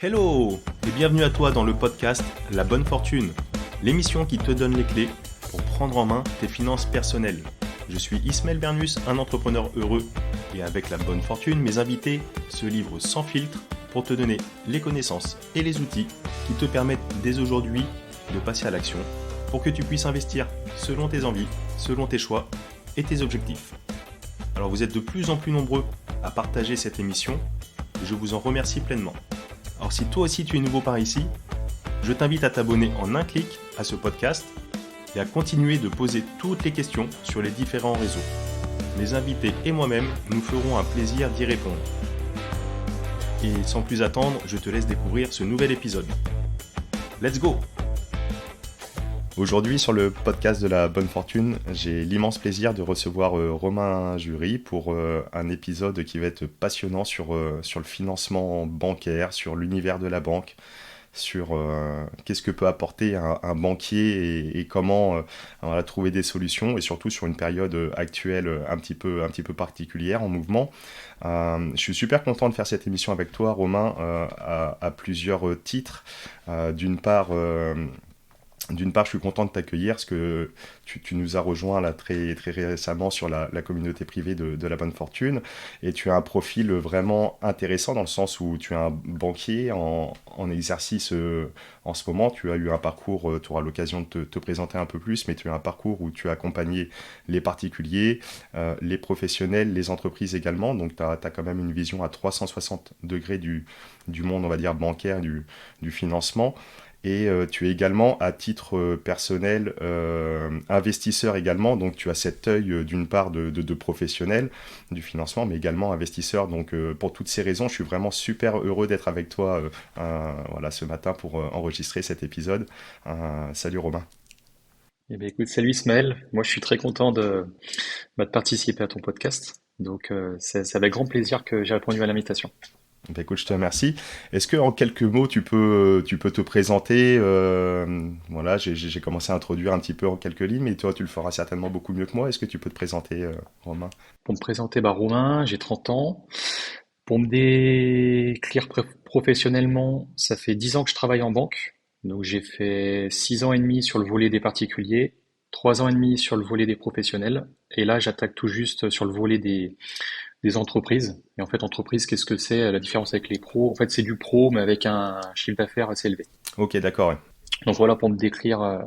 Hello et bienvenue à toi dans le podcast La Bonne Fortune, l'émission qui te donne les clés pour prendre en main tes finances personnelles. Je suis Ismaël Bernus, un entrepreneur heureux et avec la bonne fortune, mes invités se livrent sans filtre pour te donner les connaissances et les outils qui te permettent dès aujourd'hui de passer à l'action pour que tu puisses investir selon tes envies, selon tes choix et tes objectifs. Alors vous êtes de plus en plus nombreux à partager cette émission et je vous en remercie pleinement. Alors si toi aussi tu es nouveau par ici, je t'invite à t'abonner en un clic à ce podcast et à continuer de poser toutes les questions sur les différents réseaux. Mes invités et moi-même nous ferons un plaisir d'y répondre. Et sans plus attendre, je te laisse découvrir ce nouvel épisode. Let's go! Aujourd'hui sur le podcast de la Bonne Fortune, j'ai l'immense plaisir de recevoir Romain Jury pour un épisode qui va être passionnant sur le financement bancaire, sur l'univers de la banque, sur qu'est-ce que peut apporter un banquier et comment trouver des solutions, et surtout sur une période actuelle un petit peu particulière, en mouvement. Je suis super content de faire cette émission avec toi, Romain, à plusieurs titres. D'une part, je suis content de t'accueillir parce que tu nous as rejoint là très, très récemment sur la communauté privée de la Bonne Fortune, et tu as un profil vraiment intéressant dans le sens où tu es un banquier en exercice en ce moment. Tu as eu un parcours, tu auras l'occasion de te présenter un peu plus, mais tu as un parcours où tu as accompagné les particuliers, les professionnels, les entreprises également. Donc tu as quand même une vision à 360 degrés du monde, on va dire, bancaire, du financement. Et tu es également, à titre personnel, investisseur également. Donc tu as cet œil d'une part de professionnel du financement, mais également investisseur. Donc pour toutes ces raisons, je suis vraiment super heureux d'être avec toi ce matin pour enregistrer cet épisode. Salut Romain. Eh bien, écoute, salut Ismaël. Moi, je suis très content de participer à ton podcast. Donc, c'est avec grand plaisir que j'ai répondu à l'invitation. Ben écoute, je te remercie. Est-ce que en quelques mots, tu peux te présenter Voilà, j'ai commencé à introduire un petit peu en quelques lignes, mais toi, tu le feras certainement beaucoup mieux que moi. Est-ce que tu peux te présenter, Romain? Pour me présenter, Romain, j'ai 30 ans. Pour me décrire professionnellement, ça fait 10 ans que je travaille en banque. Donc, j'ai fait 6 ans et demi sur le volet des particuliers, 3 ans et demi sur le volet des professionnels. Et là, j'attaque tout juste sur le volet des entreprises. Et en fait, entreprise, qu'est-ce que c'est? La différence avec les pros, en fait, c'est du pro, mais avec un chiffre d'affaires assez élevé. Ok, d'accord. Ouais. Donc voilà pour me décrire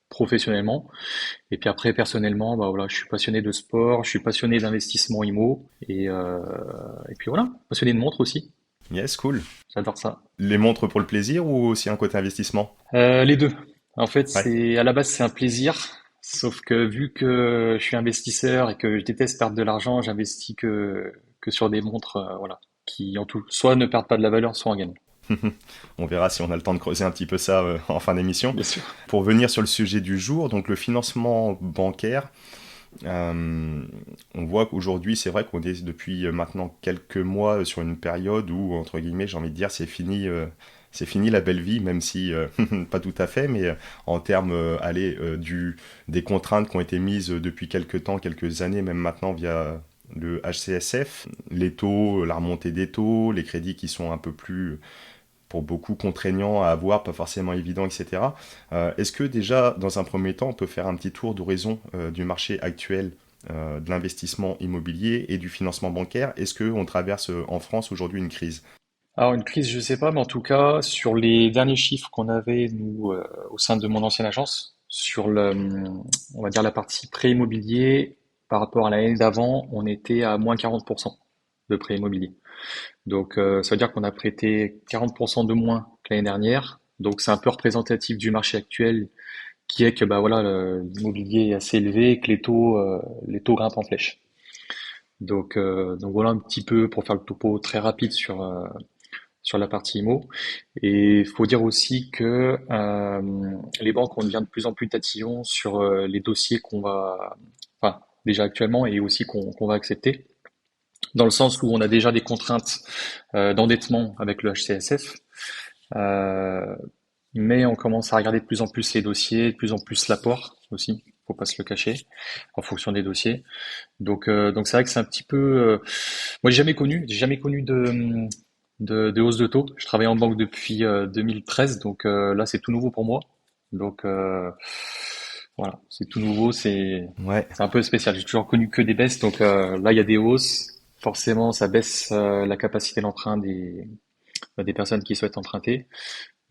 professionnellement. Et puis après, personnellement, voilà, je suis passionné de sport, je suis passionné d'investissement IMO, et puis voilà, passionné de montres aussi. Yes, cool. J'adore ça. Les montres pour le plaisir ou aussi un côté investissement? Les deux. En fait, Ouais. c'est à la base c'est un plaisir, sauf que vu que je suis investisseur et que je déteste perdre de l'argent, j'investis que sur des montres, voilà, qui en tout soit ne perdent pas de la valeur, soit en gagnent. On verra si on a le temps de creuser un petit peu ça en fin d'émission. Bien sûr. Pour venir sur le sujet du jour, donc le financement bancaire, on voit qu'aujourd'hui, c'est vrai qu'on est depuis maintenant quelques mois sur une période où, entre guillemets, j'ai envie de dire, c'est fini la belle vie, même si pas tout à fait, mais en termes des contraintes qui ont été mises depuis quelques temps, quelques années, même maintenant via le HCSF, les taux, la remontée des taux, les crédits qui sont un peu plus, pour beaucoup, contraignants à avoir, pas forcément évidents, etc. Est-ce que déjà, dans un premier temps, on peut faire un petit tour d'horizon du marché actuel de l'investissement immobilier et du financement bancaire? Est-ce qu'on traverse en France aujourd'hui une crise? Alors une crise, je sais pas, mais en tout cas, sur les derniers chiffres qu'on avait, nous, au sein de mon ancienne agence, sur on va dire la partie prêt immobilier, par rapport à l'année d'avant, on était à moins 40% de prêt immobilier. Donc, ça veut dire qu'on a prêté 40% de moins que l'année dernière. Donc, c'est un peu représentatif du marché actuel, qui est que, voilà, l'immobilier est assez élevé et que les taux grimpent en flèche. Donc voilà un petit peu pour faire le topo très rapide sur la partie IMO. Et il faut dire aussi que les banques, on devient de plus en plus tatillons sur les dossiers enfin, déjà actuellement et aussi qu'on va accepter, dans le sens où on a déjà des contraintes d'endettement avec le HCSF, euh, mais on commence à regarder de plus en plus les dossiers, de plus en plus l'apport aussi, faut pas se le cacher, en fonction des dossiers. Donc c'est vrai que c'est un petit peu. Moi, j'ai jamais connu de hausse de taux. Je travaille en banque depuis 2013, donc là c'est tout nouveau pour moi. Donc voilà, c'est tout nouveau, Ouais, c'est un peu spécial. J'ai toujours connu que des baisses, donc là il y a des hausses. Forcément, ça baisse la capacité d'emprunt des personnes qui souhaitent emprunter.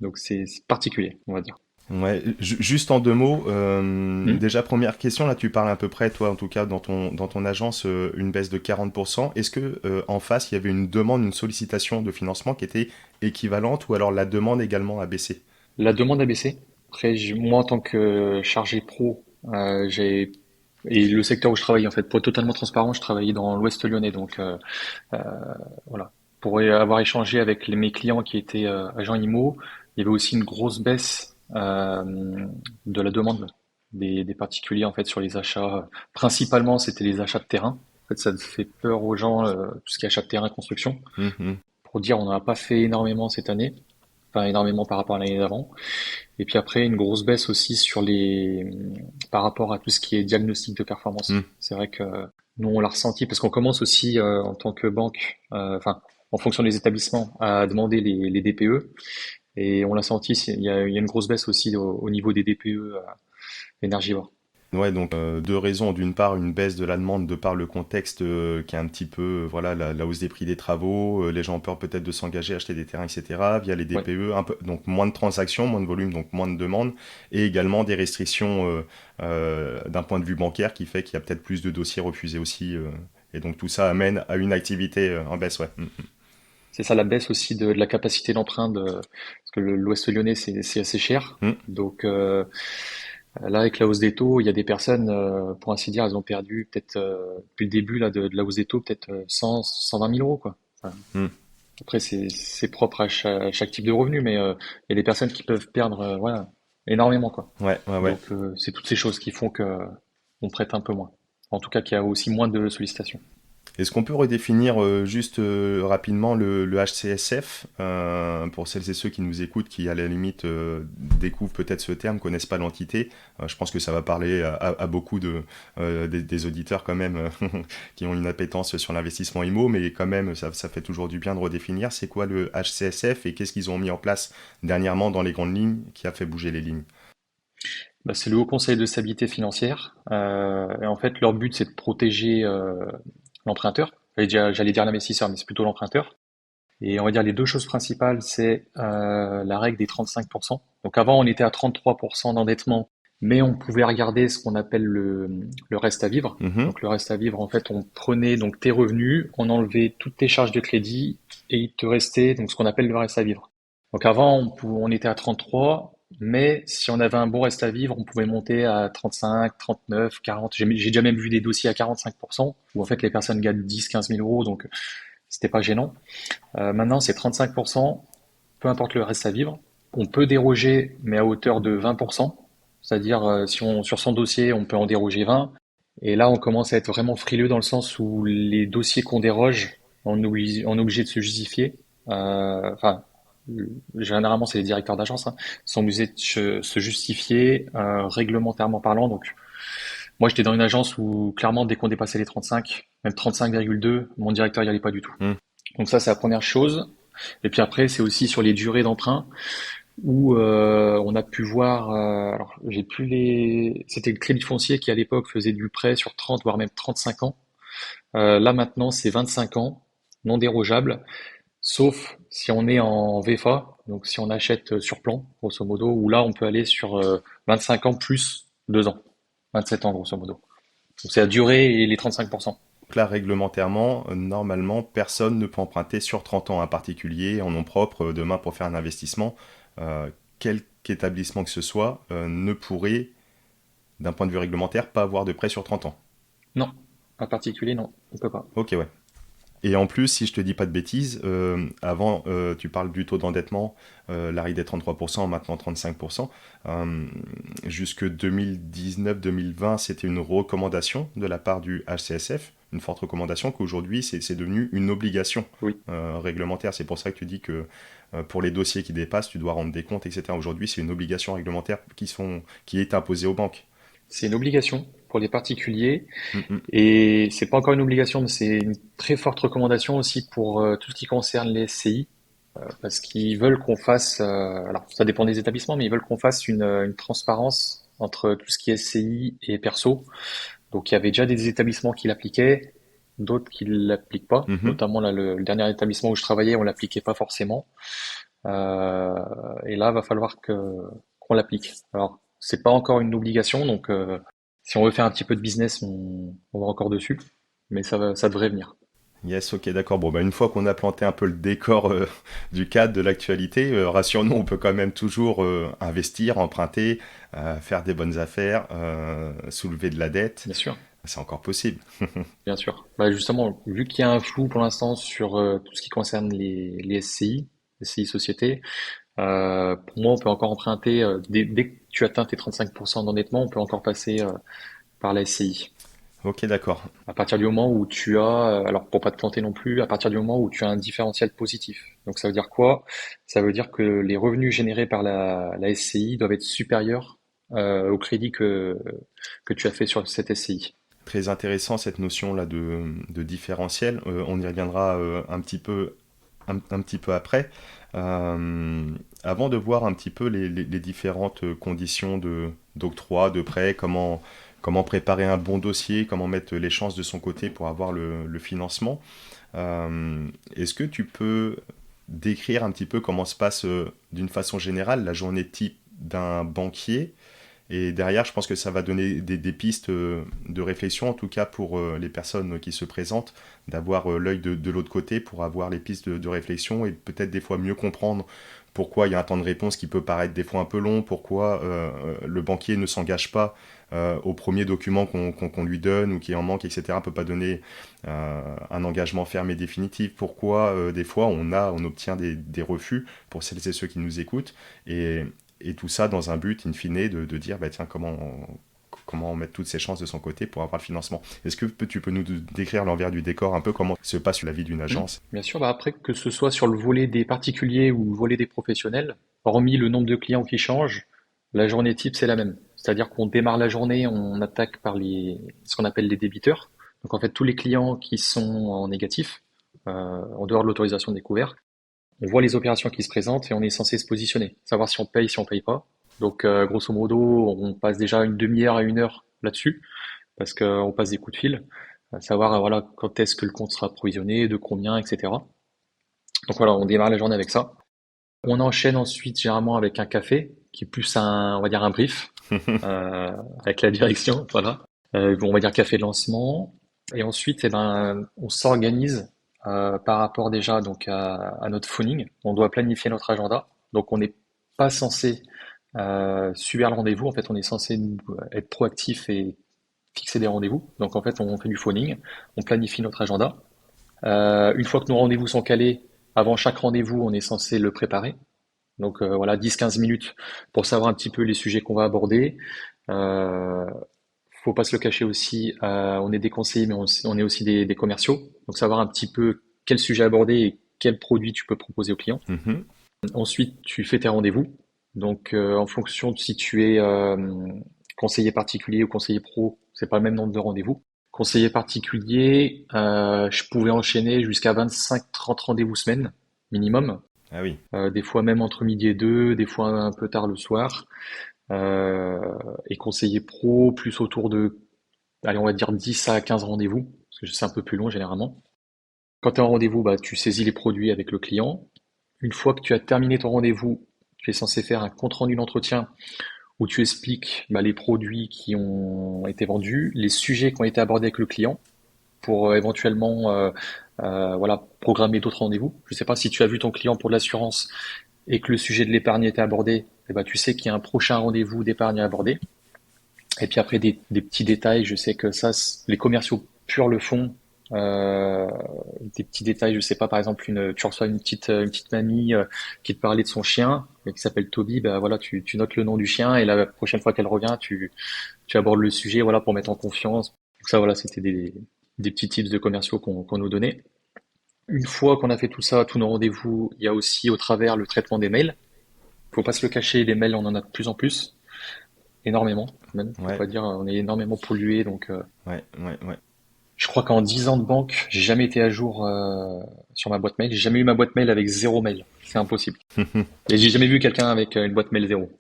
Donc c'est particulier, on va dire. ouais. Juste en deux mots, Hmm. déjà première question, là tu parles à peu près, toi en tout cas dans ton agence, une baisse de 40%. Est-ce que en face il y avait une demande, une sollicitation de financement qui était équivalente ou alors la demande également a baissé? La demande a baissé. Après, moi, en tant que chargé pro, j'ai et le secteur où je travaille, en fait, pour être totalement transparent, je travaillais dans l'Ouest lyonnais, donc euh, voilà. Pour avoir échangé avec mes clients qui étaient agents IMO, il y avait aussi une grosse baisse de la demande des particuliers en fait sur les achats. Principalement, c'était les achats de terrain. En fait, ça fait peur aux gens tout ce qui est achat de terrain, construction. Mhm. Pour dire, on n'en a pas fait énormément cette année, enfin énormément par rapport à l'année d'avant. Et puis après, une grosse baisse aussi sur par rapport à tout ce qui est diagnostic de Mhm. performance. C'est vrai que nous, on l'a ressenti parce qu'on commence aussi, en tant que banque, enfin, en fonction des établissements, à demander les DPE. Et on l'a senti, il y a une grosse baisse aussi au niveau des DPE énergivores. Ouais, donc deux raisons. D'une part, une baisse de la demande de par le contexte qui est un petit peu, voilà, la hausse des prix des travaux, les gens ont peur peut-être de s'engager, acheter des terrains, etc. via les Ouais, DPE, un peu, donc moins de transactions, moins de volume, donc moins de demandes, et également des restrictions d'un point de vue bancaire qui fait qu'il y a peut-être plus de dossiers refusés aussi. Et donc tout ça amène à une activité en baisse, ouais. c'est ça la baisse aussi de la capacité d'emprunt parce que l'Ouest lyonnais, c'est assez cher. Mm. Donc là, avec la hausse des taux, il y a des personnes, pour ainsi dire, elles ont perdu peut-être depuis le début là, de la hausse des taux, peut-être 100, 120 000 euros, quoi. Enfin, Mm. après, c'est propre à chaque type de revenu, mais il y a des personnes qui peuvent perdre voilà, énormément, quoi. Ouais, ouais, ouais. Donc, c'est toutes ces choses qui font que on prête un peu moins. En tout cas, qu'il y a aussi moins de sollicitations. Est-ce qu'on peut redéfinir juste rapidement le HCSF pour celles et ceux qui nous écoutent, qui à la limite découvrent peut-être ce terme, connaissent pas l'entité. Je pense que ça va parler à beaucoup des auditeurs quand même qui ont une appétence sur l'investissement IMO, mais quand même ça fait toujours du bien de redéfinir. C'est quoi le HCSF et qu'est-ce qu'ils ont mis en place dernièrement dans les grandes lignes qui a fait bouger les lignes? Bah, c'est le Haut Conseil de stabilité financière. Et en fait, leur but, c'est de protéger l'emprunteur. J'allais dire l'investisseur, mais c'est plutôt l'emprunteur. Et on va dire les deux choses principales, c'est la règle des 35%. Donc avant, on était à 33% d'endettement, mais on pouvait regarder ce qu'on appelle le reste à vivre. Mhm. Donc le reste à vivre, en fait, on prenait donc tes revenus, on enlevait toutes tes charges de crédit et il te restait donc ce qu'on appelle le reste à vivre. Donc avant, on était à 33, mais si on avait un bon reste à vivre, on pouvait monter à 35, 39, 40. J'ai déjà même vu des dossiers à 45%, où en fait les personnes gagnent 10, 15 000 euros, donc c'était pas gênant. Maintenant, c'est 35%, peu importe le reste à vivre. On peut déroger, mais à hauteur de 20%. C'est-à-dire, si sur son dossier, on peut en déroger 20. Et là, on commence à être vraiment frileux dans le sens où les dossiers qu'on déroge, on est obligé de se justifier. Enfin, généralement, c'est les directeurs d'agence, hein, sont obligés de se justifier réglementairement parlant. Donc, moi, j'étais dans une agence où, clairement, dès qu'on dépassait les 35, même 35,2, mon directeur y allait pas du tout. Mm. Donc ça, c'est la première chose. Et puis après, c'est aussi sur les durées d'emprunt où on a pu voir. Alors, j'ai plus les. C'était le Crédit Foncier qui à l'époque faisait du prêt sur 30 voire même 35 ans. Là maintenant, c'est 25 ans, non dérogeable, sauf si on est en VFA, donc si on achète sur plan, grosso modo, où là on peut aller sur 25 ans plus 2 ans, 27 ans grosso modo. Donc c'est la durée et les 35%. Donc là, réglementairement, normalement, personne ne peut emprunter sur 30 ans un particulier en nom propre demain pour faire un investissement. Quelque établissement que ce soit ne pourrait, d'un point de vue réglementaire, pas avoir de prêt sur 30 ans. Non, un particulier, non, on peut pas. Ok, ouais. Et en plus, si je te dis pas de bêtises, avant, tu parles du taux d'endettement, l'arrêt des 33%, maintenant 35%. Jusque 2019-2020, c'était une recommandation de la part du HCSF, une forte recommandation qu'aujourd'hui, c'est devenu une obligation Oui. réglementaire. C'est pour ça que tu dis que pour les dossiers qui dépassent, tu dois rendre des comptes, etc. Aujourd'hui, c'est une obligation réglementaire qui est imposée aux banques. C'est une obligation pour les particuliers Mm, mm. et c'est pas encore une obligation, mais c'est une très forte recommandation aussi pour tout ce qui concerne les SCI. parce qu'ils veulent qu'on fasse, alors ça dépend des établissements, mais ils veulent qu'on fasse une transparence entre tout ce qui est SCI et perso. Donc il y avait déjà des établissements qui l'appliquaient, d'autres qui ne l'appliquent pas. Mhm. Notamment là, le dernier établissement où je travaillais, on l'appliquait pas forcément. Euh, et là, va falloir que qu'on l'applique. Alors c'est pas encore une obligation, donc si on veut faire un petit peu de business, on va encore dessus, mais ça devrait venir. Yes, ok, d'accord. Bon, bah, une fois qu'on a planté un peu le décor du cadre de l'actualité, rassure-nous, on peut quand même toujours investir, emprunter, faire des bonnes affaires, soulever de la dette. Bien sûr. C'est encore possible. Bien sûr. Bah justement, vu qu'il y a un flou pour l'instant sur tout ce qui concerne les SCI, SCI sociétés, pour moi, on peut encore emprunter, dès que tu atteins tes 35% d'endettement, on peut encore passer par la SCI. Ok, d'accord. À partir du moment où tu as, alors pour pas te planter non plus, à partir du moment où tu as un différentiel positif. Donc ça veut dire quoi? Ça veut dire que les revenus générés par la SCI doivent être supérieurs au crédit que tu as fait sur cette SCI. Très intéressant cette notion là de différentiel. On y reviendra un petit peu après. Euh, Avant de voir un petit peu les différentes conditions d'octroi, de prêt, comment préparer un bon dossier, comment mettre les chances de son côté pour avoir le financement. Est-ce que tu peux décrire un petit peu comment se passe d'une façon générale la journée type d'un banquier? Et derrière, je pense que ça va donner des pistes de réflexion, en tout cas pour les personnes qui se présentent, d'avoir l'œil de l'autre côté pour avoir les pistes de réflexion et peut-être des fois mieux comprendre pourquoi il y a un temps de réponse qui peut paraître des fois un peu long, pourquoi le banquier ne s'engage pas au premier document qu'on lui donne ou qui en manque, etc., ne peut pas donner un engagement ferme et définitif, pourquoi des fois on obtient des refus pour celles et ceux qui nous écoutent, et tout ça dans un but, in fine, de dire, bah, tiens, comment mettre toutes ses chances de son côté pour avoir le financement. Est-ce que tu peux nous décrire l'envers du décor un peu, comment se passe la vie d'une agence? Bien sûr, bah après, que ce soit sur le volet des particuliers ou le volet des professionnels, hormis le nombre de clients qui change, la journée type, c'est la même. C'est-à-dire qu'on démarre la journée, on attaque par ce qu'on appelle les débiteurs. Donc en fait, tous les clients qui sont en négatif, en dehors de l'autorisation de découvert, on voit les opérations qui se présentent et on est censé se positionner, savoir si on paye pas. Donc grosso modo, on passe déjà une demi-heure à une heure là-dessus, parce qu'on passe des coups de fil, à savoir voilà quand est-ce que le compte sera provisionné, de combien, etc. Donc voilà, on démarre la journée avec ça. On enchaîne ensuite généralement avec un café, qui est plus on va dire un brief, avec la direction, voilà. On va dire café de lancement. Et ensuite, eh ben, on s'organise par rapport déjà donc à notre phoning. On doit planifier notre agenda. Donc on n'est pas censé subir le rendez-vous. En fait, on est censé être proactif et fixer des rendez-vous. Donc en fait, on fait du phoning, on planifie notre agenda. Une fois que nos rendez-vous sont calés, avant chaque rendez-vous, on est censé le préparer. Donc voilà, 10-15 minutes pour savoir un petit peu les sujets qu'on va aborder. Euh, Faut pas se le cacher aussi, on est des conseillers, mais on est aussi des commerciaux. Donc savoir un petit peu quel sujet aborder et quel produit tu peux proposer aux clients. Mhm. Ensuite, tu fais tes rendez-vous. Donc en fonction de si tu es conseiller particulier ou conseiller pro, c'est pas le même nombre de rendez-vous. Conseiller particulier, je pouvais enchaîner jusqu'à 25-30 rendez-vous semaine minimum. Ah oui. Des fois même entre midi et deux, des fois un peu tard le soir. Euh, et conseiller pro, plus autour de, allez, on va dire 10 à 15 rendez-vous, parce que c'est un peu plus long généralement. Quand tu es en rendez-vous, bah, tu saisis les produits avec le client. Une fois que tu as terminé ton rendez-vous, tu es censé faire un compte-rendu d'entretien où tu expliques bah, les produits qui ont été vendus, les sujets qui ont été abordés avec le client pour éventuellement voilà, programmer d'autres rendez-vous. Je ne sais pas si tu as vu ton client pour de l'assurance et que le sujet de l'épargne était abordé, eh ben, tu sais qu'il y a un prochain rendez-vous d'épargne à aborder. Et puis après, des petits détails, je sais que ça, les commerciaux purs le font. Euh, des petits détails, je sais pas, par exemple, tu reçois une petite mamie qui te parlait de son chien, qui s'appelle Toby, bah voilà, tu notes le nom du chien et la prochaine fois qu'elle revient, tu abordes le sujet, voilà, pour mettre en confiance. Donc ça, voilà, c'était des petits tips de commerciaux qu'on nous donnait. Une fois qu'on a fait tout ça, tous nos rendez-vous, il y a aussi au travers le traitement des mails. Faut pas se le cacher, les mails, on en a de plus en plus, énormément même. Faut Ouais, pas dire, on est énormément pollué, donc ouais, ouais, ouais. Je crois qu'en 10 ans de banque, j'ai jamais été à jour sur ma boîte mail. J'ai jamais eu ma boîte mail avec zéro mail. C'est impossible. Et j'ai jamais vu quelqu'un avec une boîte mail zéro.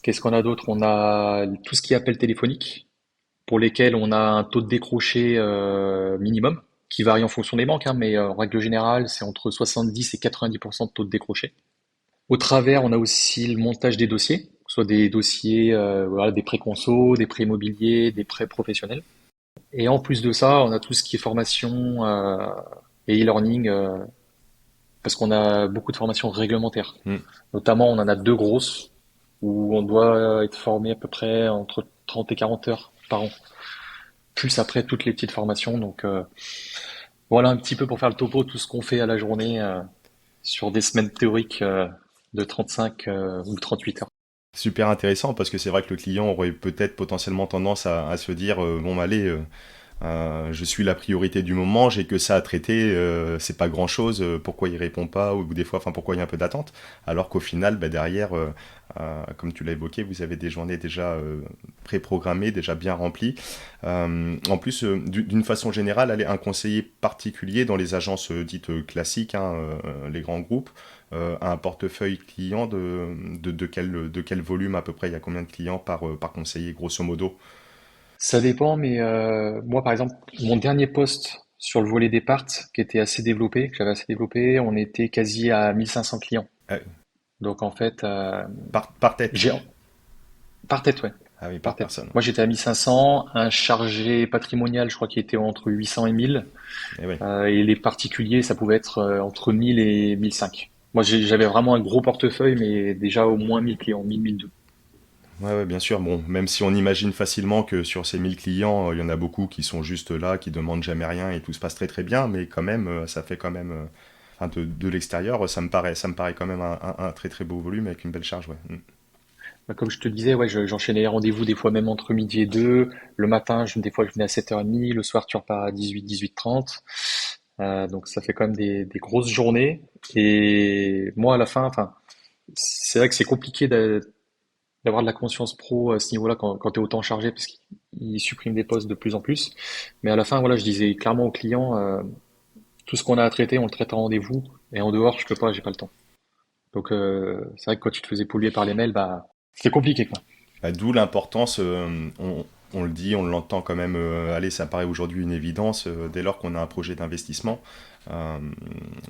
Qu'est-ce qu'on a d'autre? On a tout ce qui est appel téléphonique, pour lesquels on a un taux de décroché minimum, qui varie en fonction des banques, hein, mais en règle générale, c'est entre 70 et 90% de taux de décroché. Au travers, on a aussi le montage des dossiers, que ce soit des dossiers, voilà, des prêts conso, des prêts immobiliers, des prêts professionnels. Et en plus de ça, on a tout ce qui est formation et e-learning, parce qu'on a beaucoup de formations réglementaires. Hmm. Notamment, on en a deux grosses où on doit être formé à peu près entre 30 et 40 heures par an. Plus après toutes les petites formations. Donc voilà un petit peu pour faire le topo, tout ce qu'on fait à la journée sur des semaines théoriques de 35 ou 38 heures. Super intéressant parce que c'est vrai que le client aurait peut-être potentiellement tendance à se dire bon allez je suis la priorité du moment, j'ai que ça à traiter, c'est pas grand chose, pourquoi il répond pas, ou des fois, enfin pourquoi il y a un peu d'attente, alors qu'au final, bah, derrière, comme tu l'as évoqué, vous avez des journées déjà préprogrammées, déjà bien remplies. En plus, d'une façon générale, allez, un conseiller particulier dans les agences dites classiques, hein, les grands groupes, a un portefeuille client de quel volume à peu près, il y a combien de clients par conseiller, grosso modo? Ça dépend, mais moi par exemple, mon dernier poste sur le volet des parts, qui était assez développé, que j'avais assez développé, on était quasi à 1500 clients. Euh, Donc en fait, par tête? j'ai par tête, ouais, Ah oui, par par tête. personne. Moi j'étais à 1500, un chargé patrimonial, je crois qu'il était entre 800 et 1000. Et oui. Et les particuliers, ça pouvait être entre 1000 et 1005. Moi, j'avais vraiment un gros portefeuille, mais déjà au moins 1000 clients, 1000, 1002. Ouais, ouais, bien sûr. Bon, même si on imagine facilement que sur ces 1000 clients, il y en a beaucoup qui sont juste là, qui demandent jamais rien et tout se passe très très bien, mais quand même, ça fait quand même, enfin, de l'extérieur, ça me paraît quand même un très très beau volume avec une belle charge, ouais. Mm. Bah, comme je te disais, ouais, j'enchaînais les rendez-vous des fois même entre midi et 2. Le matin, des fois, je venais à 7h30. Le soir, tu repars à 18, 18h30. Donc, ça fait quand même des grosses journées. Et moi, à la fin, enfin, c'est vrai que c'est compliqué d'avoir de la conscience pro à ce niveau-là quand tu es autant chargé parce qu'ils suppriment des postes de plus en plus. Mais à la fin, voilà, je disais clairement aux clients, tout ce qu'on a à traiter, on le traite en rendez-vous. Et en dehors, je peux pas, j'ai pas le temps. Donc, c'est vrai que quand tu te faisais polluer par les mails, bah, c'était compliqué, quoi. Bah, d'où l'importance, on le dit, on l'entend quand même, allez, ça paraît aujourd'hui une évidence, dès lors qu'on a un projet d'investissement, euh,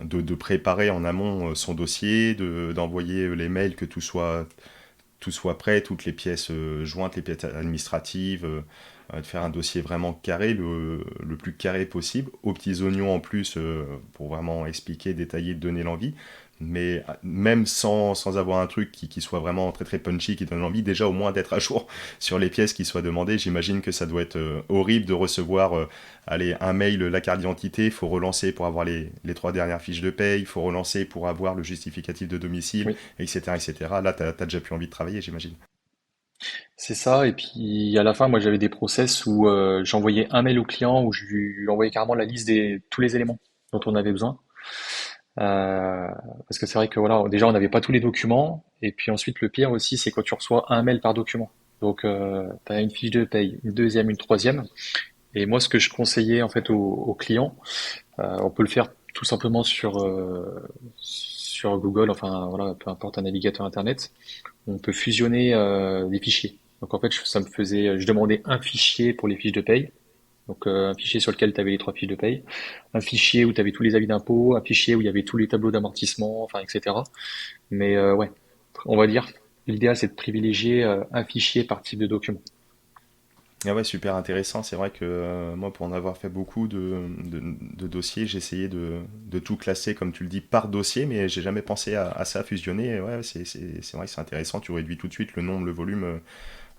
de préparer en amont son dossier, d'envoyer les mails, que tout soit prêt, toutes les pièces jointes, les pièces administratives, de faire un dossier vraiment carré, le plus carré possible, aux petits oignons en plus, pour vraiment expliquer, détailler, donner l'envie. Mais même sans avoir un truc qui soit vraiment très très punchy, qui donne envie, déjà au moins d'être à jour sur les pièces qui soient demandées, j'imagine que ça doit être horrible de recevoir allez, un mail, la carte d'identité, il faut relancer pour avoir les trois dernières fiches de paye, il faut relancer pour avoir le justificatif de domicile, Oui. etc. etc. Là, t'as déjà plus envie de travailler, j'imagine. C'est ça, et puis à la fin, moi j'avais des process où j'envoyais un mail au client où je lui envoyais carrément la liste des tous les éléments dont on avait besoin. Euh, Parce que c'est vrai que voilà, déjà on n'avait pas tous les documents, et puis ensuite le pire aussi, c'est quand tu reçois un mail par document. Donc tu as une fiche de paye, une deuxième, une troisième. Et moi ce que je conseillais en fait aux clients, on peut le faire tout simplement sur Google, enfin voilà, peu importe un navigateur internet. On peut fusionner des fichiers. Donc en fait, ça me faisait, je demandais un fichier pour les fiches de paye. Donc un fichier sur lequel tu avais les trois fiches de paye, un fichier où tu avais tous les avis d'impôt, un fichier où il y avait tous les tableaux d'amortissement, enfin etc. Mais ouais, on va dire, l'idéal c'est de privilégier un fichier par type de document. Ah ouais, super intéressant. C'est vrai que moi, pour en avoir fait beaucoup de dossiers, j'ai essayé de tout classer, comme tu le dis, par dossier, mais j'ai jamais pensé à ça, fusionner. Et ouais, c'est vrai que c'est intéressant. Tu réduis tout de suite le nombre, le volume,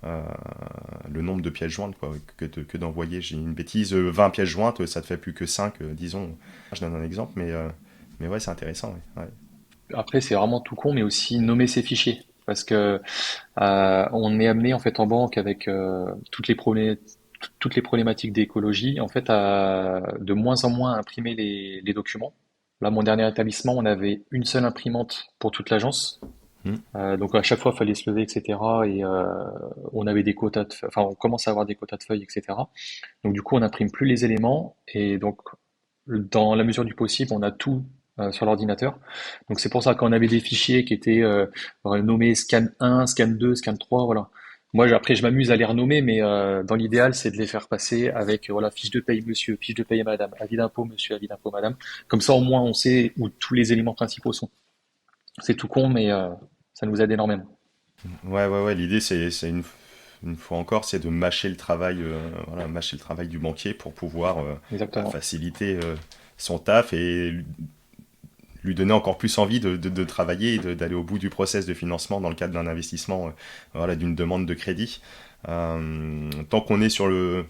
euh, le nombre de pièces jointes, quoi, que d'envoyer. J'ai une bêtise, 20 pièces jointes, ça te fait plus que 5, disons. Je donne un exemple, mais ouais, c'est intéressant. Ouais. Ouais. Après, c'est vraiment tout con, mais aussi nommer ses fichiers. Parce que on est amené en fait en banque avec toutes les problématiques d'écologie, en fait, à de moins en moins imprimer les documents. Là, mon dernier établissement, on avait une seule imprimante pour toute l'agence. Hmm. Donc à chaque fois, il fallait se lever, etc. Et on avait des quotas enfin, on commence à avoir des quotas de feuilles, etc. Donc du coup, on n'imprime plus les éléments et donc dans la mesure du possible, on a tout sur l'ordinateur. Donc c'est pour ça qu'on avait des fichiers qui étaient nommés scan 1, scan 2, scan 3, voilà. Moi, après, je m'amuse à les renommer, mais dans l'idéal, c'est de les faire passer avec voilà fiche de paye monsieur, fiche de paye madame, avis d'impôt monsieur, avis d'impôt madame. Comme ça, au moins, on sait où tous les éléments principaux sont. C'est tout con, mais ça nous aide énormément. Ouais, ouais, ouais. L'idée, c'est une fois encore, c'est de mâcher le travail, voilà, mâcher le travail du banquier pour pouvoir Exactement. faciliter son taf et lui donner encore plus envie de travailler et d'aller au bout du process de financement dans le cadre d'un investissement, voilà, d'une demande de crédit. Tant qu'on est sur le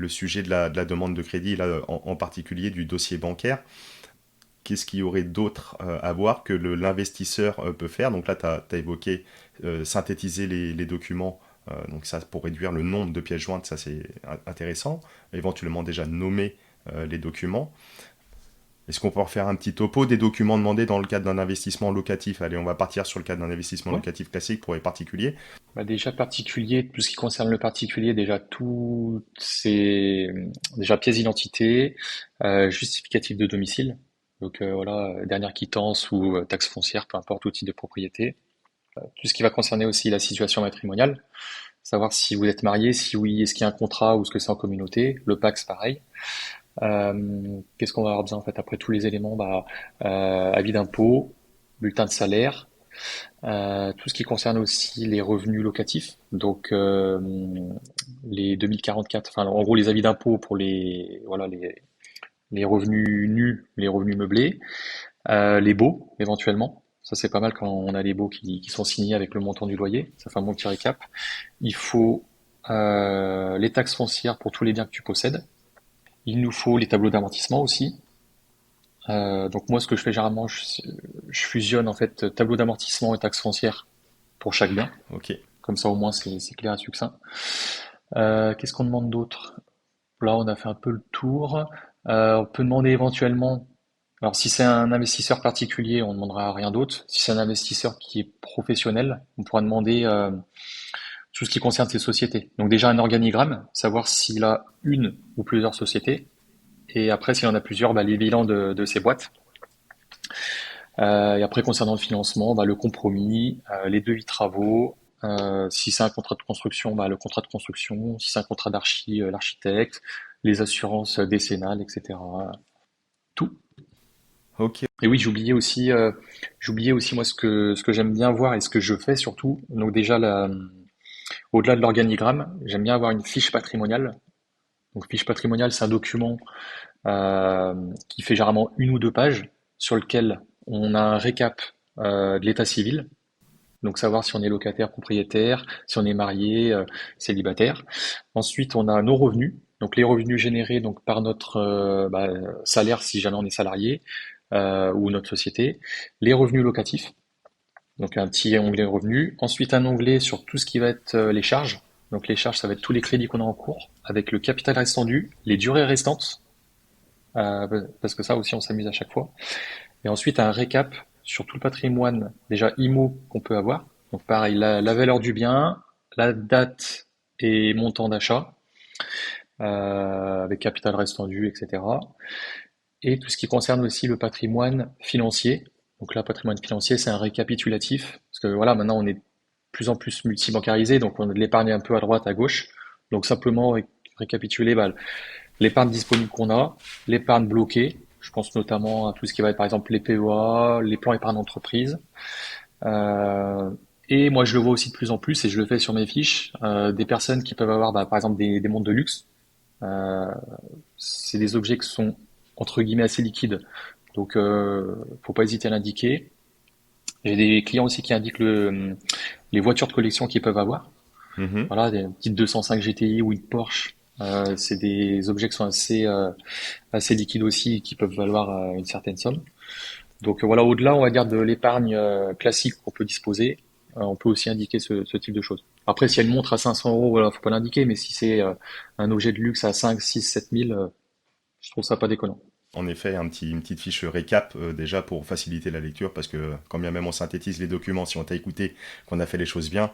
sujet de la demande de crédit, là, en particulier du dossier bancaire, qu'est-ce qu'il y aurait d'autre à voir que l'investisseur peut faire? Donc là, tu as évoqué synthétiser les documents, donc ça pour réduire le nombre de pièces jointes, ça c'est intéressant. Éventuellement déjà nommer les documents. Est-ce qu'on peut refaire un petit topo des documents demandés dans le cadre d'un investissement locatif? Allez, on va partir sur le cadre d'un investissement Ouais. locatif classique pour les particuliers. Bah déjà particulier, tout ce qui concerne le particulier, déjà tout c'est déjà pièce d'identité, justificatif de domicile. Donc voilà, dernière quittance ou taxe foncière, peu importe, outil de propriété. Tout ce qui va concerner aussi la situation matrimoniale, savoir si vous êtes marié, si oui, est-ce qu'il y a un contrat ou est-ce que c'est en communauté. Le PACS, pareil. Qu'est-ce qu'on va avoir besoin en fait après tous les éléments? Bah, avis d'impôt, bulletin de salaire, tout ce qui concerne aussi les revenus locatifs, donc les 2044, enfin en gros les avis d'impôt pour les voilà les revenus nus, les revenus meublés, les baux éventuellement. Ça c'est pas mal quand on a les baux qui sont signés avec le montant du loyer. Ça fait un bon petit récap. Il faut les taxes foncières pour tous les biens que tu possèdes. Il nous faut les tableaux d'amortissement aussi. Donc moi, ce que je fais généralement, je fusionne en fait tableau d'amortissement et taxe foncière pour chaque bien. Ok. Comme ça, au moins, c'est clair et succinct. Qu'est-ce qu'on demande d'autre? Là, on a fait un peu le tour. On peut demander éventuellement. Alors, si c'est un investisseur particulier, on ne demandera rien d'autre. Si c'est un investisseur qui est professionnel, on pourra demander tout ce qui concerne ses sociétés. Donc déjà un organigramme, savoir s'il a une ou plusieurs sociétés. Et après, s'il en a plusieurs, bah, les bilans de ces boîtes. Et après, concernant le financement, bah, le compromis, les devis travaux. Si c'est un contrat de construction, bah, le contrat de construction. Si c'est un contrat d'archi, l'architecte, les assurances décennales, etc. Tout. Ok. Et oui, j'oubliais aussi moi ce que j'aime bien voir et ce que je fais surtout. Donc déjà, au-delà de l'organigramme, j'aime bien avoir une fiche patrimoniale. Donc fiche patrimoniale, c'est un document qui fait généralement une ou deux pages, sur lequel on a un récap de l'état civil, donc savoir si on est locataire, propriétaire, si on est marié, célibataire. Ensuite, on a nos revenus, donc les revenus générés donc par notre salaire si jamais on est salarié ou notre société, les revenus locatifs, donc un petit onglet revenus. Ensuite, un onglet sur tout ce qui va être les charges. Donc les charges, ça va être tous les crédits qu'on a en cours, avec le capital restant dû, les durées restantes, parce que ça aussi on s'amuse à chaque fois. Et ensuite un récap sur tout le patrimoine déjà IMO qu'on peut avoir. Donc pareil, la valeur du bien, la date et montant d'achat, avec capital restant dû, etc. Et tout ce qui concerne aussi le patrimoine financier. Donc là, patrimoine financier, c'est un récapitulatif, parce que voilà, maintenant on est de plus en plus multibancarisé, donc on a de l'épargne un peu à droite, à gauche. Donc simplement récapituler bah, l'épargne disponible qu'on a, l'épargne bloquée, je pense notamment à tout ce qui va être par exemple les PEA, les plans épargne entreprise. Euh, et moi je le vois aussi de plus en plus, et je le fais sur mes fiches, des personnes qui peuvent avoir bah, par exemple des montres de luxe. Euh, c'est des objets qui sont entre guillemets assez liquides, donc faut pas hésiter à l'indiquer. J'ai des clients aussi qui indiquent les voitures de collection qu'ils peuvent avoir. Mhm. Voilà, des petites 205 GTI ou une Porsche. C'est des objets qui sont assez liquides aussi et qui peuvent valoir une certaine somme. Donc voilà, au-delà, on va dire de l'épargne classique qu'on peut disposer, on peut aussi indiquer ce type de choses. Après, si elle montre à 500 euros, voilà, faut pas l'indiquer, mais si c'est un objet de luxe à 5, 6, 7 000, je trouve ça pas déconnant. En effet, une petite fiche récap déjà pour faciliter la lecture, parce que quand bien même on synthétise les documents, si on t'a écouté, qu'on a fait les choses bien,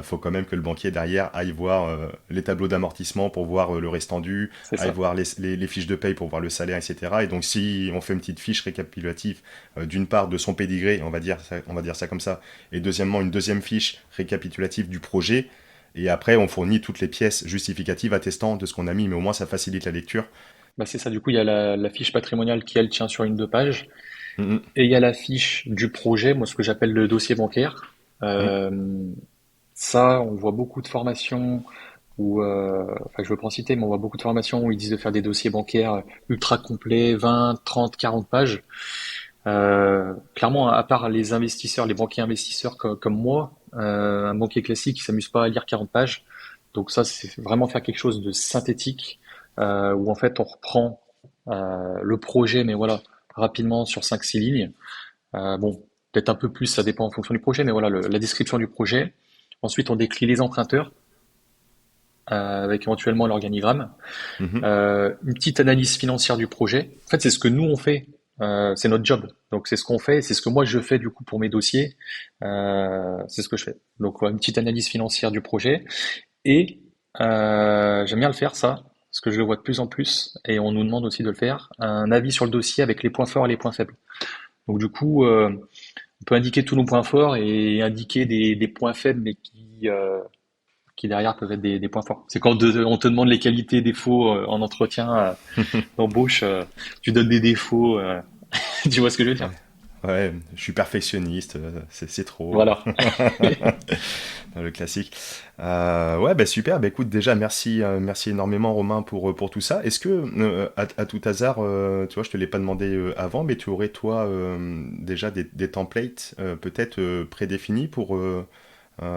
faut quand même que le banquier derrière aille voir les tableaux d'amortissement pour voir le restant dû, C'est aille ça. voir les fiches de paye pour voir le salaire, etc. Et donc si on fait une petite fiche récapitulative d'une part de son pédigré, on va dire ça comme ça, et deuxièmement une deuxième fiche récapitulative du projet, et après on fournit toutes les pièces justificatives attestant de ce qu'on a mis, mais au moins ça facilite la lecture. Bah, c'est ça, du coup, il y a la fiche patrimoniale qui, elle, tient sur une deux pages. Mhm, Et il y a la fiche du projet, moi, ce que j'appelle le dossier bancaire. mhm. Euh, Ça, on voit beaucoup de formations où, enfin, je veux pas en citer, mais on voit beaucoup de formations où ils disent de faire des dossiers bancaires ultra complets, 20, 30, 40 pages. Clairement, à part les investisseurs, les banquiers investisseurs comme moi, un banquier classique, il s'amuse pas à lire 40 pages. Donc ça, c'est vraiment faire quelque chose de synthétique, où en fait on reprend le projet, mais voilà, rapidement sur 5, 6 lignes. Bon, peut-être un peu plus, ça dépend en fonction du projet, mais voilà, la description du projet. Ensuite, on décrit les emprunteurs, avec éventuellement l'organigramme. Mhm. Une petite analyse financière du projet. En fait, c'est ce que nous on fait. C'est notre job. Donc c'est ce qu'on fait, c'est ce que moi je fais du coup pour mes dossiers. C'est ce que je fais. Donc ouais, une petite analyse financière du projet. Et j'aime bien le faire ça, parce que je le vois de plus en plus, et on nous demande aussi de le faire. Un avis sur le dossier avec les points forts et les points faibles. Donc du coup, on peut indiquer tous nos points forts et indiquer des points faibles, mais qui derrière peuvent être des points forts. C'est quand on te demande les qualités et défauts en entretien d'embauche, tu donnes des défauts, tu vois ce que je veux dire? Ouais. Ouais, je suis perfectionniste, c'est trop Voilà. le classique. Ouais, bah super. Bah écoute, déjà merci, merci énormément Romain pour tout ça. Est-ce que à tout hasard, tu vois, je te l'ai pas demandé avant, mais tu aurais toi déjà des templates peut-être prédéfinis pour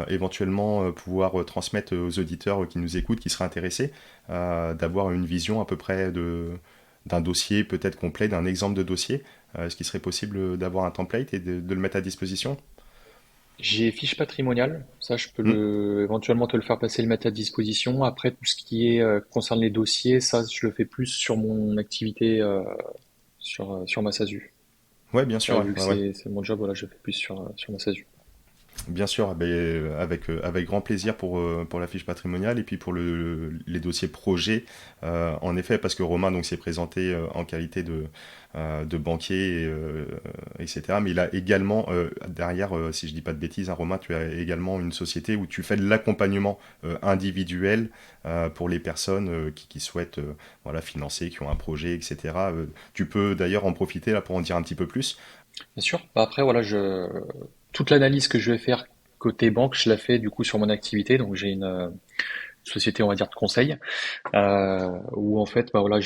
éventuellement pouvoir transmettre aux auditeurs qui nous écoutent, qui seraient intéressés, d'avoir une vision à peu près d'un dossier peut-être complet, d'un exemple de dossier. Est-ce qu'il serait possible d'avoir un template et de le mettre à disposition? J'ai fiche patrimoniale, ça je peux Hmm. éventuellement te le faire passer, le mettre à disposition. Après tout ce qui est concerne les dossiers, ça je le fais plus sur mon activité, sur ma SASU. Ouais, bien sûr, ouais, Vu que ouais, ouais. c'est mon job, voilà, je le fais plus sur ma SASU. Bien sûr, ben, avec grand plaisir pour la fiche patrimoniale et puis pour les dossiers projets. En effet, parce que Romain donc s'est présenté en qualité de banquier, etc. Mais il a également derrière, si je dis pas de bêtises, hein, Romain, tu as également une société où tu fais de l'accompagnement individuel pour les personnes qui souhaitent voilà, financer, qui ont un projet, etc. Tu peux d'ailleurs en profiter là pour en dire un petit peu plus. Bien sûr. Bah, après, voilà, toute l'analyse que je vais faire côté banque, je la fais du coup sur mon activité. Donc j'ai une société, on va dire, de conseil, où en fait, bah voilà,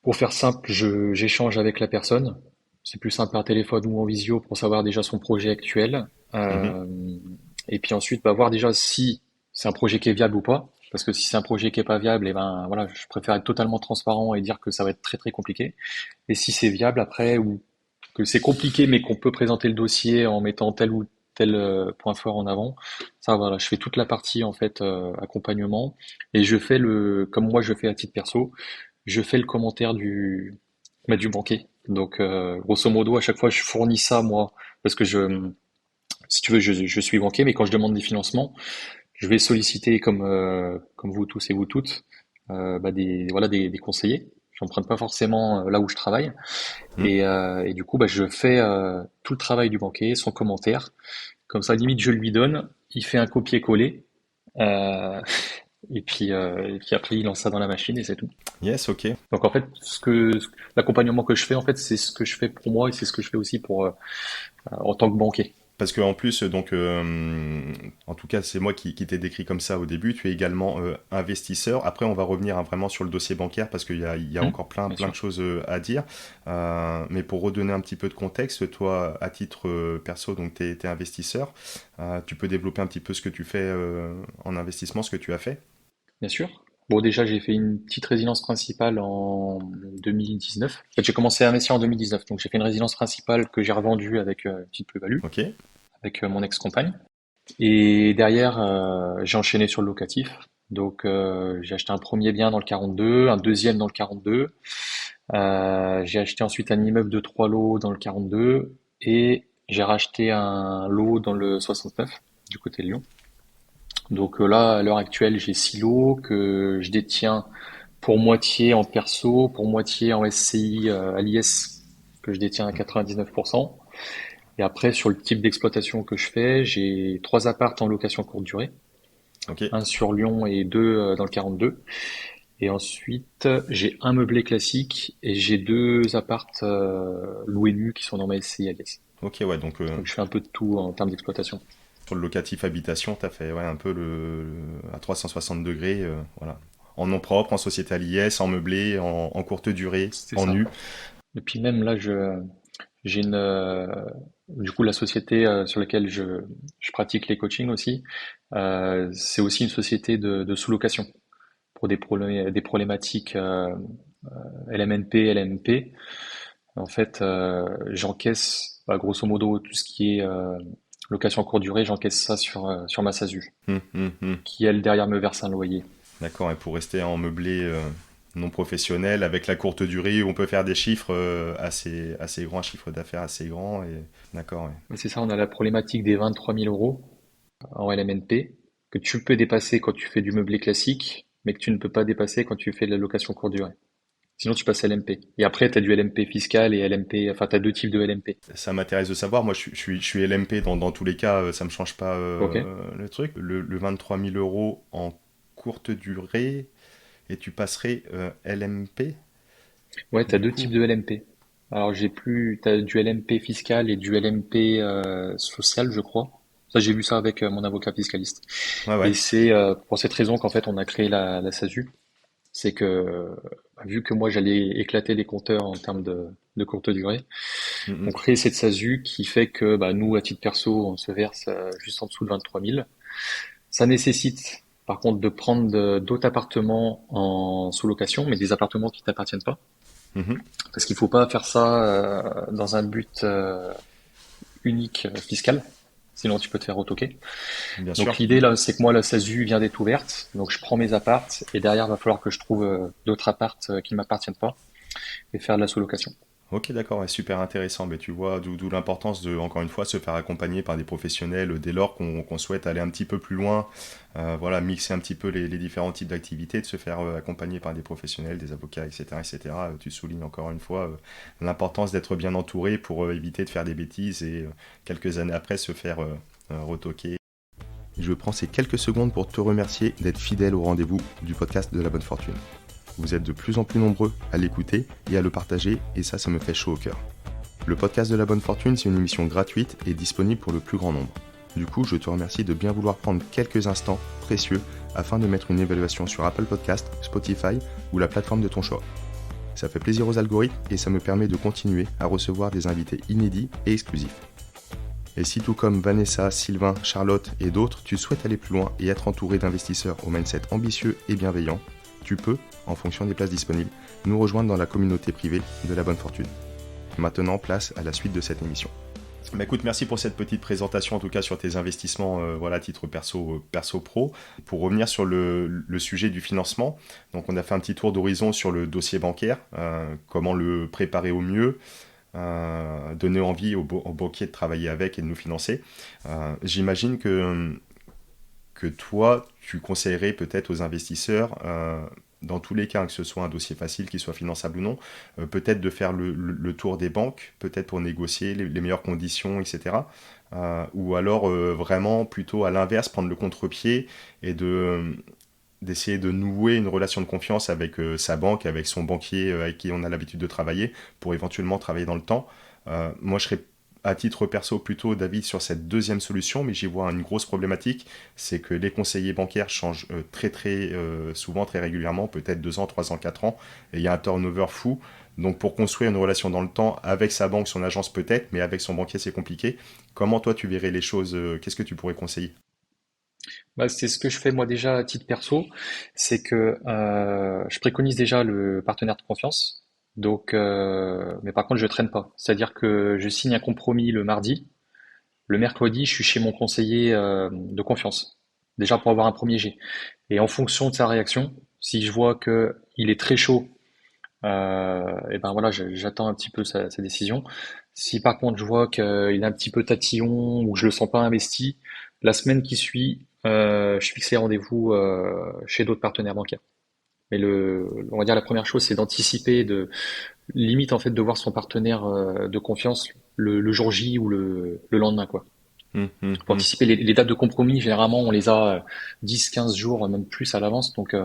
pour faire simple, j'échange avec la personne. C'est plus simple par téléphone ou en visio pour savoir déjà son projet actuel. Mhm. Et puis ensuite, bah, voir déjà si c'est un projet qui est viable ou pas. Parce que si c'est un projet qui est pas viable, et ben voilà, je préfère être totalement transparent et dire que ça va être très très compliqué. Et si c'est viable après, ou que c'est compliqué, mais qu'on peut présenter le dossier en mettant tel ou tel point fort en avant. Ça, voilà, je fais toute la partie en fait accompagnement et je fais comme moi je fais à titre perso, je fais le commentaire du banquier. Donc grosso modo, à chaque fois, je fournis ça moi parce que si tu veux, je suis banquier, mais quand je demande des financements, je vais solliciter comme vous tous et vous toutes bah, des conseillers. J'emprunte pas forcément là où je travaille. Mhm. Et du coup, bah, je fais tout le travail du banquier, son commentaire. Comme ça, limite, je lui donne. Il fait un copier-coller. euh, et puis après, il lance ça dans la machine et c'est tout. Yes, ok. Donc en fait, l'accompagnement que je fais, en fait, c'est ce que je fais pour moi et c'est ce que je fais aussi en tant que banquier. Parce que en plus, donc, en tout cas, c'est moi qui t'ai décrit comme ça au début. Tu es également investisseur. Après, on va revenir hein, vraiment sur le dossier bancaire parce qu'il y a encore Bien plein de sûr. choses à dire. Mais pour redonner un petit peu de contexte, toi, à titre perso, donc t'es investisseur. Tu peux développer un petit peu ce que tu fais en investissement, ce que tu as fait. Bien sûr. Bon, déjà, j'ai fait une petite résidence principale en 2019. En fait, j'ai commencé à investir en 2019. Donc, j'ai fait une résidence principale que j'ai revendue avec une petite plus-value, Ok. avec mon ex-compagne. Et derrière, j'ai enchaîné sur le locatif. Donc, j'ai acheté un premier bien dans le 42, un deuxième dans le 42. J'ai acheté ensuite un immeuble de 3 lots dans le 42 et j'ai racheté un lot dans le 69 du côté de Lyon. Donc là, à l'heure actuelle, j'ai 6 lots que je détiens pour moitié en perso, pour moitié en SCI à l'IS que je détiens à 99%. Et après, sur le type d'exploitation que je fais, j'ai 3 apparts en location courte durée, Ok. un sur Lyon et deux dans le 42. Et ensuite, j'ai un meublé classique et j'ai 2 apparts loués nus qui sont dans ma SCI à l'IS. Ok, ouais, donc Donc je fais un peu de tout en termes d'exploitation. sur le locatif habitation, tu as fait ouais, un peu à 360 degrés, voilà. En nom propre, en société à l'IS, en meublé, en courte durée, C'est en ça. nu. Et puis même là, j'ai du coup la société sur laquelle je pratique les coachings aussi, c'est aussi une société de sous-location pour des problématiques LMNP, LMP. En fait, j'encaisse grosso modo tout ce qui est location courte durée, j'encaisse ça sur ma SASU, Hum. qui elle derrière me verse un loyer. D'accord, et pour rester en meublé non professionnel, avec la courte durée, on peut faire des chiffres assez grands, un chiffre d'affaires assez grand. Et... D'accord, ouais. Et c'est ça, on a la problématique des 23 000 euros en LMNP, que tu peux dépasser quand tu fais du meublé classique, mais que tu ne peux pas dépasser quand tu fais de la location courte durée. Sinon, tu passes LMP. Et après, tu as du LMP fiscal et LMP, enfin, tu as 2 types de LMP. Ça m'intéresse de savoir. Moi, je suis LMP dans tous les cas, ça me change pas Ok? le truc. Le 23 000 euros en courte durée, et tu passerais LMP, Ouais, tu as du deux coup. types de LMP. Alors, tu as du LMP fiscal et du LMP social, je crois. Ça, j'ai vu ça avec mon avocat fiscaliste. Ouais, Et ouais. c'est pour cette raison qu'en fait, on a créé la SASU. C'est que, vu que moi, j'allais éclater les compteurs en termes de courte durée, on Mhm. crée cette SASU qui fait que nous, à titre perso, on se verse juste en dessous de 23 000. Ça nécessite, par contre, de prendre d'autres appartements en sous-location, mais des appartements qui t'appartiennent pas. Mhm. Parce qu'il faut pas faire ça dans un but unique fiscal. Sinon, tu peux te faire retoquer. Bien Donc, sûr. l'idée, là, c'est que moi, la SASU vient d'être ouverte. Donc, je prends mes appartes et derrière, il va falloir que je trouve d'autres appartes qui ne m'appartiennent pas et faire de la sous-location. Ok, d'accord, ouais, super intéressant. Mais tu vois, d'où l'importance de, encore une fois, se faire accompagner par des professionnels dès lors qu'on souhaite aller un petit peu plus loin, voilà, mixer un petit peu les différents types d'activités, de se faire accompagner par des professionnels, des avocats, etc., etc. Tu soulignes encore une fois l'importance d'être bien entouré pour éviter de faire des bêtises et quelques années après se faire retoquer. Je prends ces quelques secondes pour te remercier d'être fidèle au rendez-vous du podcast de la bonne fortune. Vous êtes de plus en plus nombreux à l'écouter et à le partager, et ça me fait chaud au cœur. Le podcast de la bonne fortune, c'est une émission gratuite et disponible pour le plus grand nombre. Du coup, je te remercie de bien vouloir prendre quelques instants précieux afin de mettre une évaluation sur Apple Podcast, Spotify ou la plateforme de ton choix. Ça fait plaisir aux algorithmes et ça me permet de continuer à recevoir des invités inédits et exclusifs. Et si tout comme Vanessa, Sylvain, Charlotte et d'autres, tu souhaites aller plus loin et être entouré d'investisseurs au mindset ambitieux et bienveillant, tu peux, en fonction des places disponibles, nous rejoindre dans la communauté privée de la bonne fortune. Maintenant, place à la suite de cette émission. Bah écoute, merci pour cette petite présentation, en tout cas sur tes investissements, voilà, à titre perso pro. Pour revenir sur le sujet du financement, donc on a fait un petit tour d'horizon sur le dossier bancaire, comment le préparer au mieux, donner envie aux banquiers de travailler avec et de nous financer. J'imagine que toi, tu conseillerais peut-être aux investisseurs, dans tous les cas, que ce soit un dossier facile, qu'il soit finançable ou non, peut-être de faire le tour des banques, peut-être pour négocier les meilleures conditions, etc. Ou alors vraiment plutôt à l'inverse, prendre le contre-pied et d'essayer de nouer une relation de confiance avec sa banque, avec son banquier avec qui on a l'habitude de travailler, pour éventuellement travailler dans le temps. Moi, je serais à titre perso plutôt d'avis sur cette deuxième solution, mais j'y vois une grosse problématique, c'est que les conseillers bancaires changent très souvent, très régulièrement, peut-être 2 ans, 3 ans, 4 ans, et il y a un turnover fou. Donc pour construire une relation dans le temps, avec sa banque, son agence peut-être, mais avec son banquier c'est compliqué. Comment toi tu verrais les choses, qu'est-ce que tu pourrais conseiller? C'est ce que je fais moi déjà à titre perso, c'est que je préconise déjà le partenaire de confiance. Donc, mais par contre, je traîne pas. C'est-à-dire que je signe un compromis le mardi. Le mercredi, je suis chez mon conseiller de confiance, déjà pour avoir un premier jet. Et en fonction de sa réaction, si je vois que il est très chaud Et ben voilà, j'attends un petit peu sa décision. Si par contre je vois qu'il est un petit peu tatillon ou je le sens pas investi, la semaine qui suit, je fixe les rendez-vous chez d'autres partenaires bancaires. Mais on va dire la première chose, c'est d'anticiper, de limite en fait de voir son partenaire de confiance le jour J ou le lendemain quoi. Pour Hum. anticiper les dates de compromis, généralement on les a 10, 15 jours, même plus à l'avance. Donc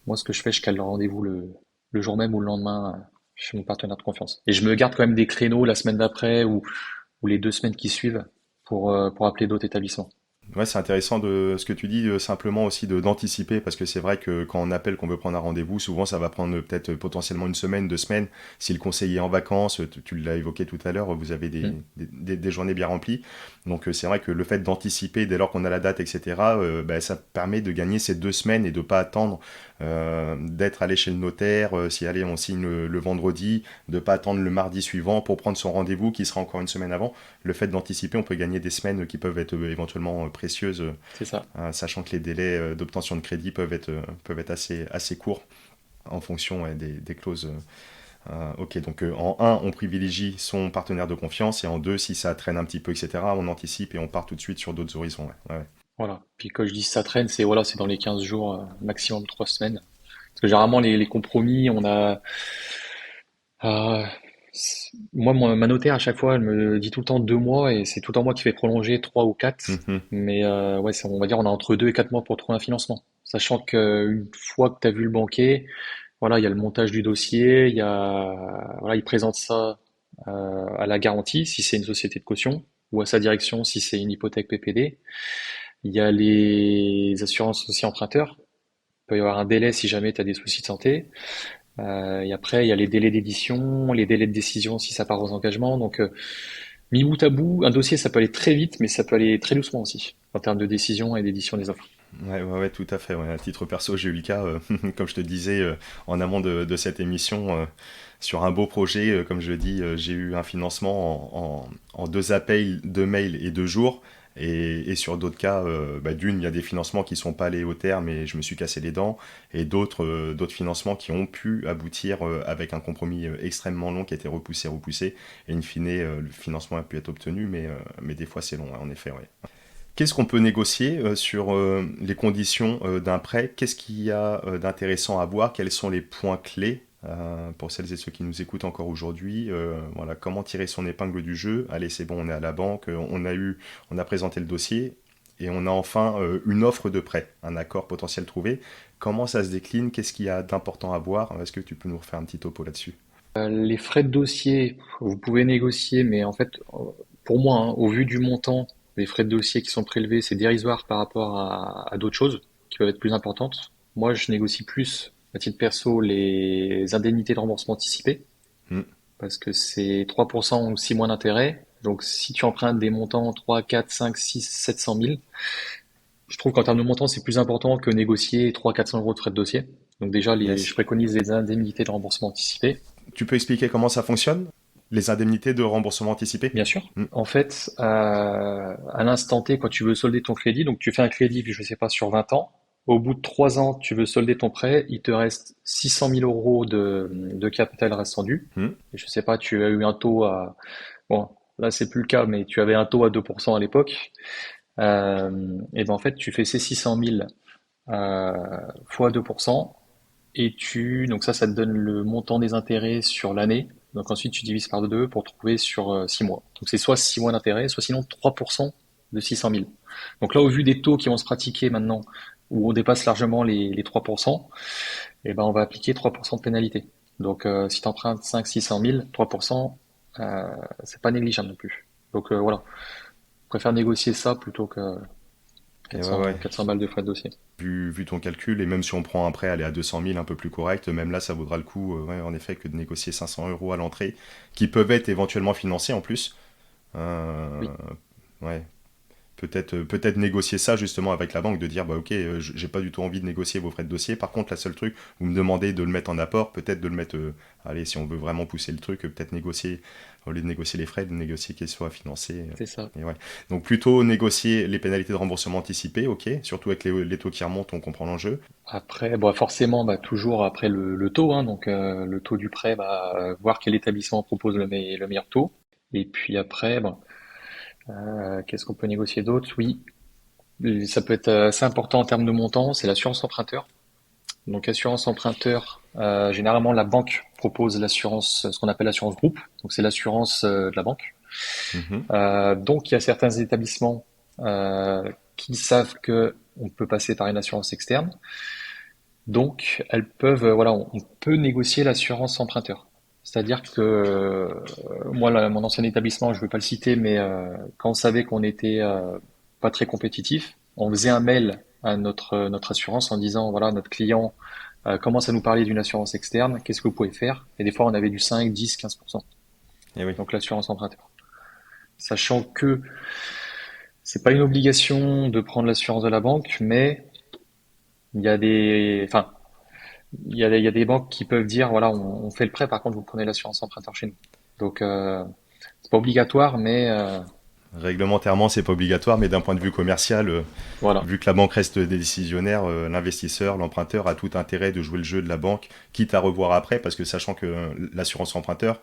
moi ce que je fais, je cale le rendez-vous le jour même ou le lendemain chez mon partenaire de confiance. Et je me garde quand même des créneaux la semaine d'après ou les 2 semaines qui suivent pour appeler d'autres établissements. Ouais, c'est intéressant de ce que tu dis, simplement aussi d'anticiper, parce que c'est vrai que quand on appelle, qu'on veut prendre un rendez-vous, souvent ça va prendre peut-être potentiellement une semaine, 2 semaines. Si le conseiller est en vacances, tu l'as évoqué tout à l'heure, vous avez Mm. des journées bien remplies. Donc c'est vrai que le fait d'anticiper dès lors qu'on a la date, etc., bah, ça permet de gagner ces 2 semaines et de pas attendre d'être allé chez le notaire, si allez, on signe le vendredi, de pas attendre le mardi suivant pour prendre son rendez-vous qui sera encore une semaine avant. Le fait d'anticiper, on peut gagner des semaines qui peuvent être éventuellement précieuses, C'est ça. sachant que les délais d'obtention de crédit peuvent être assez courts en fonction des clauses. Ok, donc en un, on privilégie son partenaire de confiance, et en deux, si ça traîne un petit peu, etc., on anticipe et on part tout de suite sur d'autres horizons. Ouais. Ouais. Voilà. Puis quand je dis ça traîne, c'est voilà, c'est dans les 15 jours, maximum 3 semaines. Parce que généralement les compromis, on a euh, moi ma notaire à chaque fois, elle me dit tout le temps 2 mois et c'est tout le temps moi qui fais prolonger 3 ou 4. Mhm. Mais ouais, on va dire on a entre 2 et 4 mois pour trouver un financement. Sachant qu'une fois que tu as vu le banquier, voilà, il y a le montage du dossier, voilà, il présente ça à la garantie si c'est une société de caution ou à sa direction si c'est une hypothèque PPD. Il y a les assurances aussi emprunteurs. Il peut y avoir un délai si jamais tu as des soucis de santé. Et après, il y a les délais d'édition, les délais de décision si ça part aux engagements. Donc, mis bout à bout, un dossier, ça peut aller très vite, mais ça peut aller très doucement aussi, en termes de décision et d'édition des offres. Ouais, tout à fait. Ouais. À titre perso, j'ai eu le cas, comme je te disais en amont de cette émission, sur un beau projet, comme je le dis, j'ai eu un financement en 2 appels, 2 mails et 2 jours. Et sur d'autres cas, bah, d'une, il y a des financements qui ne sont pas allés au terme et je me suis cassé les dents. Et d'autres financements qui ont pu aboutir avec un compromis extrêmement long qui a été repoussé. Et in fine, le financement a pu être obtenu, mais des fois c'est long, hein, en effet. Ouais. Qu'est-ce qu'on peut négocier sur les conditions d'un prêt? Qu'est-ce qu'il y a d'intéressant à voir? Quels sont les points clés pour celles et ceux qui nous écoutent encore aujourd'hui? Voilà, comment tirer son épingle du jeu? Allez, c'est bon, on est à la banque, on a présenté le dossier et on a enfin une offre de prêt, un accord potentiel trouvé. Comment ça se décline? Qu'est-ce qu'il y a d'important à voir? Est-ce que tu peux nous refaire un petit topo là-dessus? Les frais de dossier, vous pouvez négocier, mais en fait, pour moi, hein, au vu du montant des frais de dossier qui sont prélevés, c'est dérisoire par rapport à d'autres choses qui peuvent être plus importantes. Moi, je négocie plus, à titre perso, les indemnités de remboursement anticipé, Hmm. parce que c'est 3% ou 6 mois d'intérêt. Donc, si tu empruntes des montants 3, 4, 5, 6, 700 000, je trouve qu'en termes de montant, c'est plus important que négocier 300, 400 € de frais de dossier. Donc déjà, je Yes. préconise les indemnités de remboursement anticipé. Tu peux expliquer comment ça fonctionne? Les indemnités de remboursement anticipé? Bien sûr. Hmm. En fait, à l'instant T, quand tu veux solder ton crédit, donc tu fais un crédit, je sais pas, sur 20 ans. Au bout de 3 ans, tu veux solder ton prêt, il te reste 600 000 euros de capital restant dû. Hmm. Et je sais pas, tu as eu un taux à, bon, là c'est plus le cas, mais tu avais un taux à 2% à l'époque. Et ben en fait, tu fais ces 600 000 fois 2%. Donc ça te donne le montant des intérêts sur l'année. Donc ensuite, tu divises par 2 pour trouver sur 6 mois. Donc c'est soit 6 mois d'intérêt, soit sinon 3% de 600 000. Donc là, au vu des taux qui vont se pratiquer maintenant, où on dépasse largement les 3%, eh ben on va appliquer 3% de pénalité. Donc si tu empruntes 5 600 000, 3%, c'est pas négligeable non plus. Donc voilà, je préfère négocier ça plutôt que Et ouais. 400 balles de frais de dossier. Vu ton calcul, et même si on prend un prêt aller à 200 000 un peu plus correct, même là ça vaudra le coup, ouais, en effet, que de négocier 500 euros à l'entrée, qui peuvent être éventuellement financés en plus. Euh, Oui. ouais, Peut-être négocier ça justement avec la banque, de dire bah ok, j'ai pas du tout envie de négocier vos frais de dossier. Par contre, la seule truc, vous me demandez de le mettre en apport, peut-être de le mettre. Allez, si on veut vraiment pousser le truc, peut-être négocier au lieu de négocier les frais, de négocier qu'ils soient financés. C'est ça. Et ouais. Donc plutôt négocier les pénalités de remboursement anticipé, ok. Surtout avec les taux qui remontent, on comprend l'enjeu. Après, bon, forcément, toujours après le taux, hein, donc le taux du prêt, voir quel établissement propose le meilleur taux. Et puis après, qu'est-ce qu'on peut négocier d'autre? Oui, ça peut être assez important en termes de montant, c'est l'assurance emprunteur. Donc assurance emprunteur, généralement la banque propose l'assurance, ce qu'on appelle l'assurance groupe. Donc c'est l'assurance de la banque. Mhm. Donc il y a certains établissements qui savent que on peut passer par une assurance externe. Donc elles peuvent, voilà, on peut négocier l'assurance emprunteur. C'est-à-dire que moi, mon ancien établissement, je ne vais pas le citer, mais quand on savait qu'on était pas très compétitif, on faisait un mail à notre assurance en disant, voilà, notre client commence à nous parler d'une assurance externe, qu'est-ce que vous pouvez faire? Et des fois, on avait du 5, 10, 15%. Et oui. Donc l'assurance emprunteur. Sachant que c'est pas une obligation de prendre l'assurance de la banque, mais il y a enfin, il y a des banques qui peuvent dire, voilà, on fait le prêt, par contre, vous prenez l'assurance emprunteur chez nous. Donc, c'est pas obligatoire, mais Réglementairement, c'est pas obligatoire, mais d'un point de vue commercial, voilà, vu que la banque reste décisionnaire, l'investisseur, l'emprunteur a tout intérêt de jouer le jeu de la banque, quitte à revoir après, parce que sachant que l'assurance emprunteur,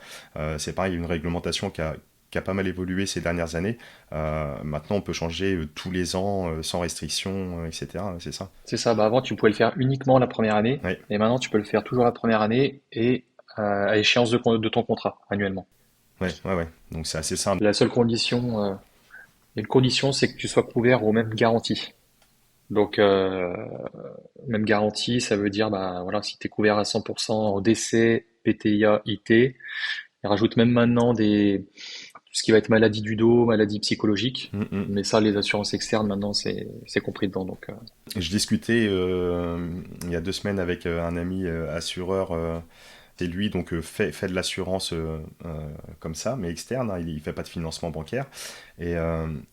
c'est pareil, il y a une réglementation qui a pas mal évolué ces dernières années. Maintenant, on peut changer tous les ans, sans restriction, etc. C'est ça? c'est ça. Avant, tu pouvais le faire uniquement la première année, Oui, et maintenant, tu peux le faire toujours la première année et à échéance de ton contrat annuellement. ouais, ouais, ouais. Donc c'est assez simple. La seule condition, il y a une condition, c'est que tu sois couvert aux mêmes garanties. Donc, même garantie, ça veut dire, voilà, si tu es couvert à 100% en décès, PTIA, IT, ils rajoutent même maintenant tout ce qui va être maladie du dos, maladie psychologique. Mm, mm. Mais ça, les assurances externes, maintenant, c'est compris dedans. Donc, Je discutais il y a 2 semaines avec un ami assureur. Et lui, donc, fait de l'assurance comme ça, mais externe, hein, il fait pas de financement bancaire. Et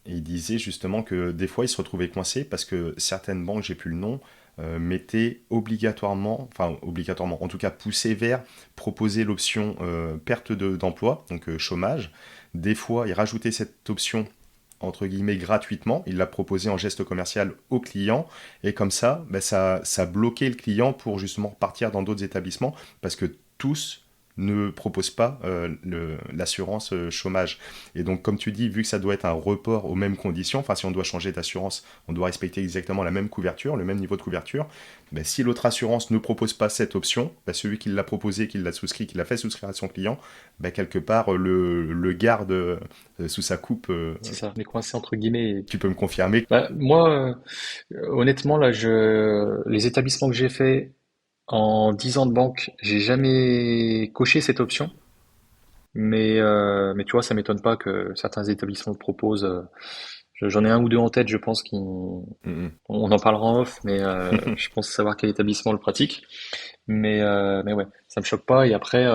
il disait justement que des fois, il se retrouvait coincé parce que certaines banques, j'ai plus le nom, mettaient obligatoirement, enfin obligatoirement, en tout cas poussé vers proposer l'option perte d'emploi, donc chômage. Des fois, il rajoutait cette option entre guillemets gratuitement, il l'a proposé en geste commercial au client, et comme ça, ben, ça bloquait le client pour justement repartir dans d'autres établissements, parce que tous ne proposent pas l'assurance chômage. Et donc, comme tu dis, vu que ça doit être un report aux mêmes conditions, enfin si on doit changer d'assurance, on doit respecter exactement la même couverture, le même niveau de couverture, ben, si l'autre assurance ne propose pas cette option, ben, celui qui l'a proposé, qui l'a souscrit, qui l'a fait souscrire à son client, ben, quelque part le garde sous sa coupe. c'est ça. On est coincé entre guillemets. Tu peux me confirmer? Moi, honnêtement, là, les établissements que j'ai fait en 10 ans de banque, j'ai jamais coché cette option. Mais tu vois, ça m'étonne pas que certains établissements le proposent. J'en ai un ou deux en tête, je pense qu'on Mm, on en parlera en off, mais mm. je pense savoir quel établissement le pratique. Mais ouais, ça me choque pas. Et après,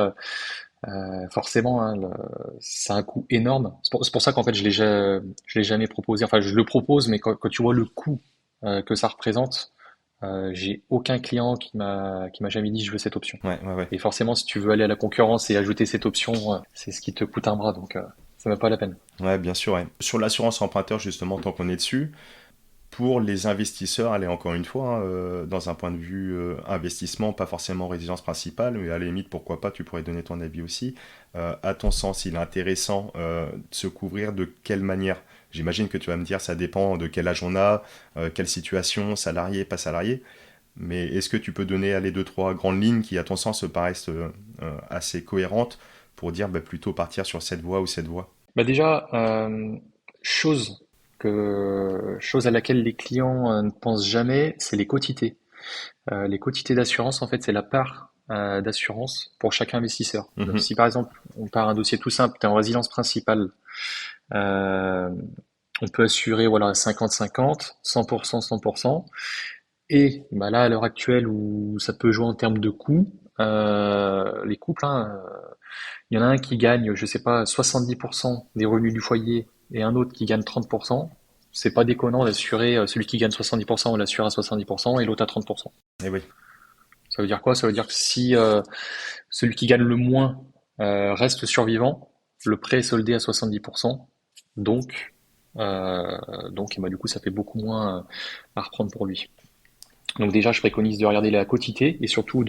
forcément, hein, c'est un coût énorme. C'est pour ça qu'en fait, je l'ai jamais proposé. Enfin, je le propose, mais quand tu vois le coût que ça représente, j'ai aucun client qui m'a jamais dit je veux cette option. Ouais, ouais, ouais. Et forcément, si tu veux aller à la concurrence et ajouter cette option, c'est ce qui te coûte un bras, donc ça ne vaut pas la peine. Ouais, bien sûr, ouais. Sur l'assurance emprunteur, justement, tant qu'on est dessus, pour les investisseurs, allez, encore une fois, hein, dans un point de vue investissement, pas forcément résidence principale, mais à la limite, pourquoi pas, tu pourrais donner ton avis aussi. À ton sens, il est intéressant de se couvrir de quelle manière? J'imagine que tu vas me dire, ça dépend de quel âge on a, quelle situation, salarié, pas salarié. Mais est-ce que tu peux donner les deux, trois grandes lignes qui, à ton sens, paraissent assez cohérentes pour dire bah, plutôt partir sur cette voie ou cette voie? Déjà, chose chose à laquelle les clients ne pensent jamais, c'est les quotités. Les quotités d'assurance, en fait, c'est la part d'assurance pour chaque investisseur. Donc, Mhm. si par exemple, on part un dossier tout simple, tu es en résidence principale, euh, on peut assurer voilà 50-50, 100%, 100%. Et là, à l'heure actuelle, où ça peut jouer en termes de coûts, les couples, hein, il y en a un qui gagne, je sais pas, 70% des revenus du foyer et un autre qui gagne 30%. c'est pas déconnant d'assurer celui qui gagne 70%, on l'assure à 70% et l'autre à 30%. Eh oui. Ça veut dire quoi? Ça veut dire que si celui qui gagne le moins reste survivant, le prêt est soldé à 70%, donc, et bah, du coup ça fait beaucoup moins à reprendre pour lui. Donc déjà, je préconise de regarder la quotité et surtout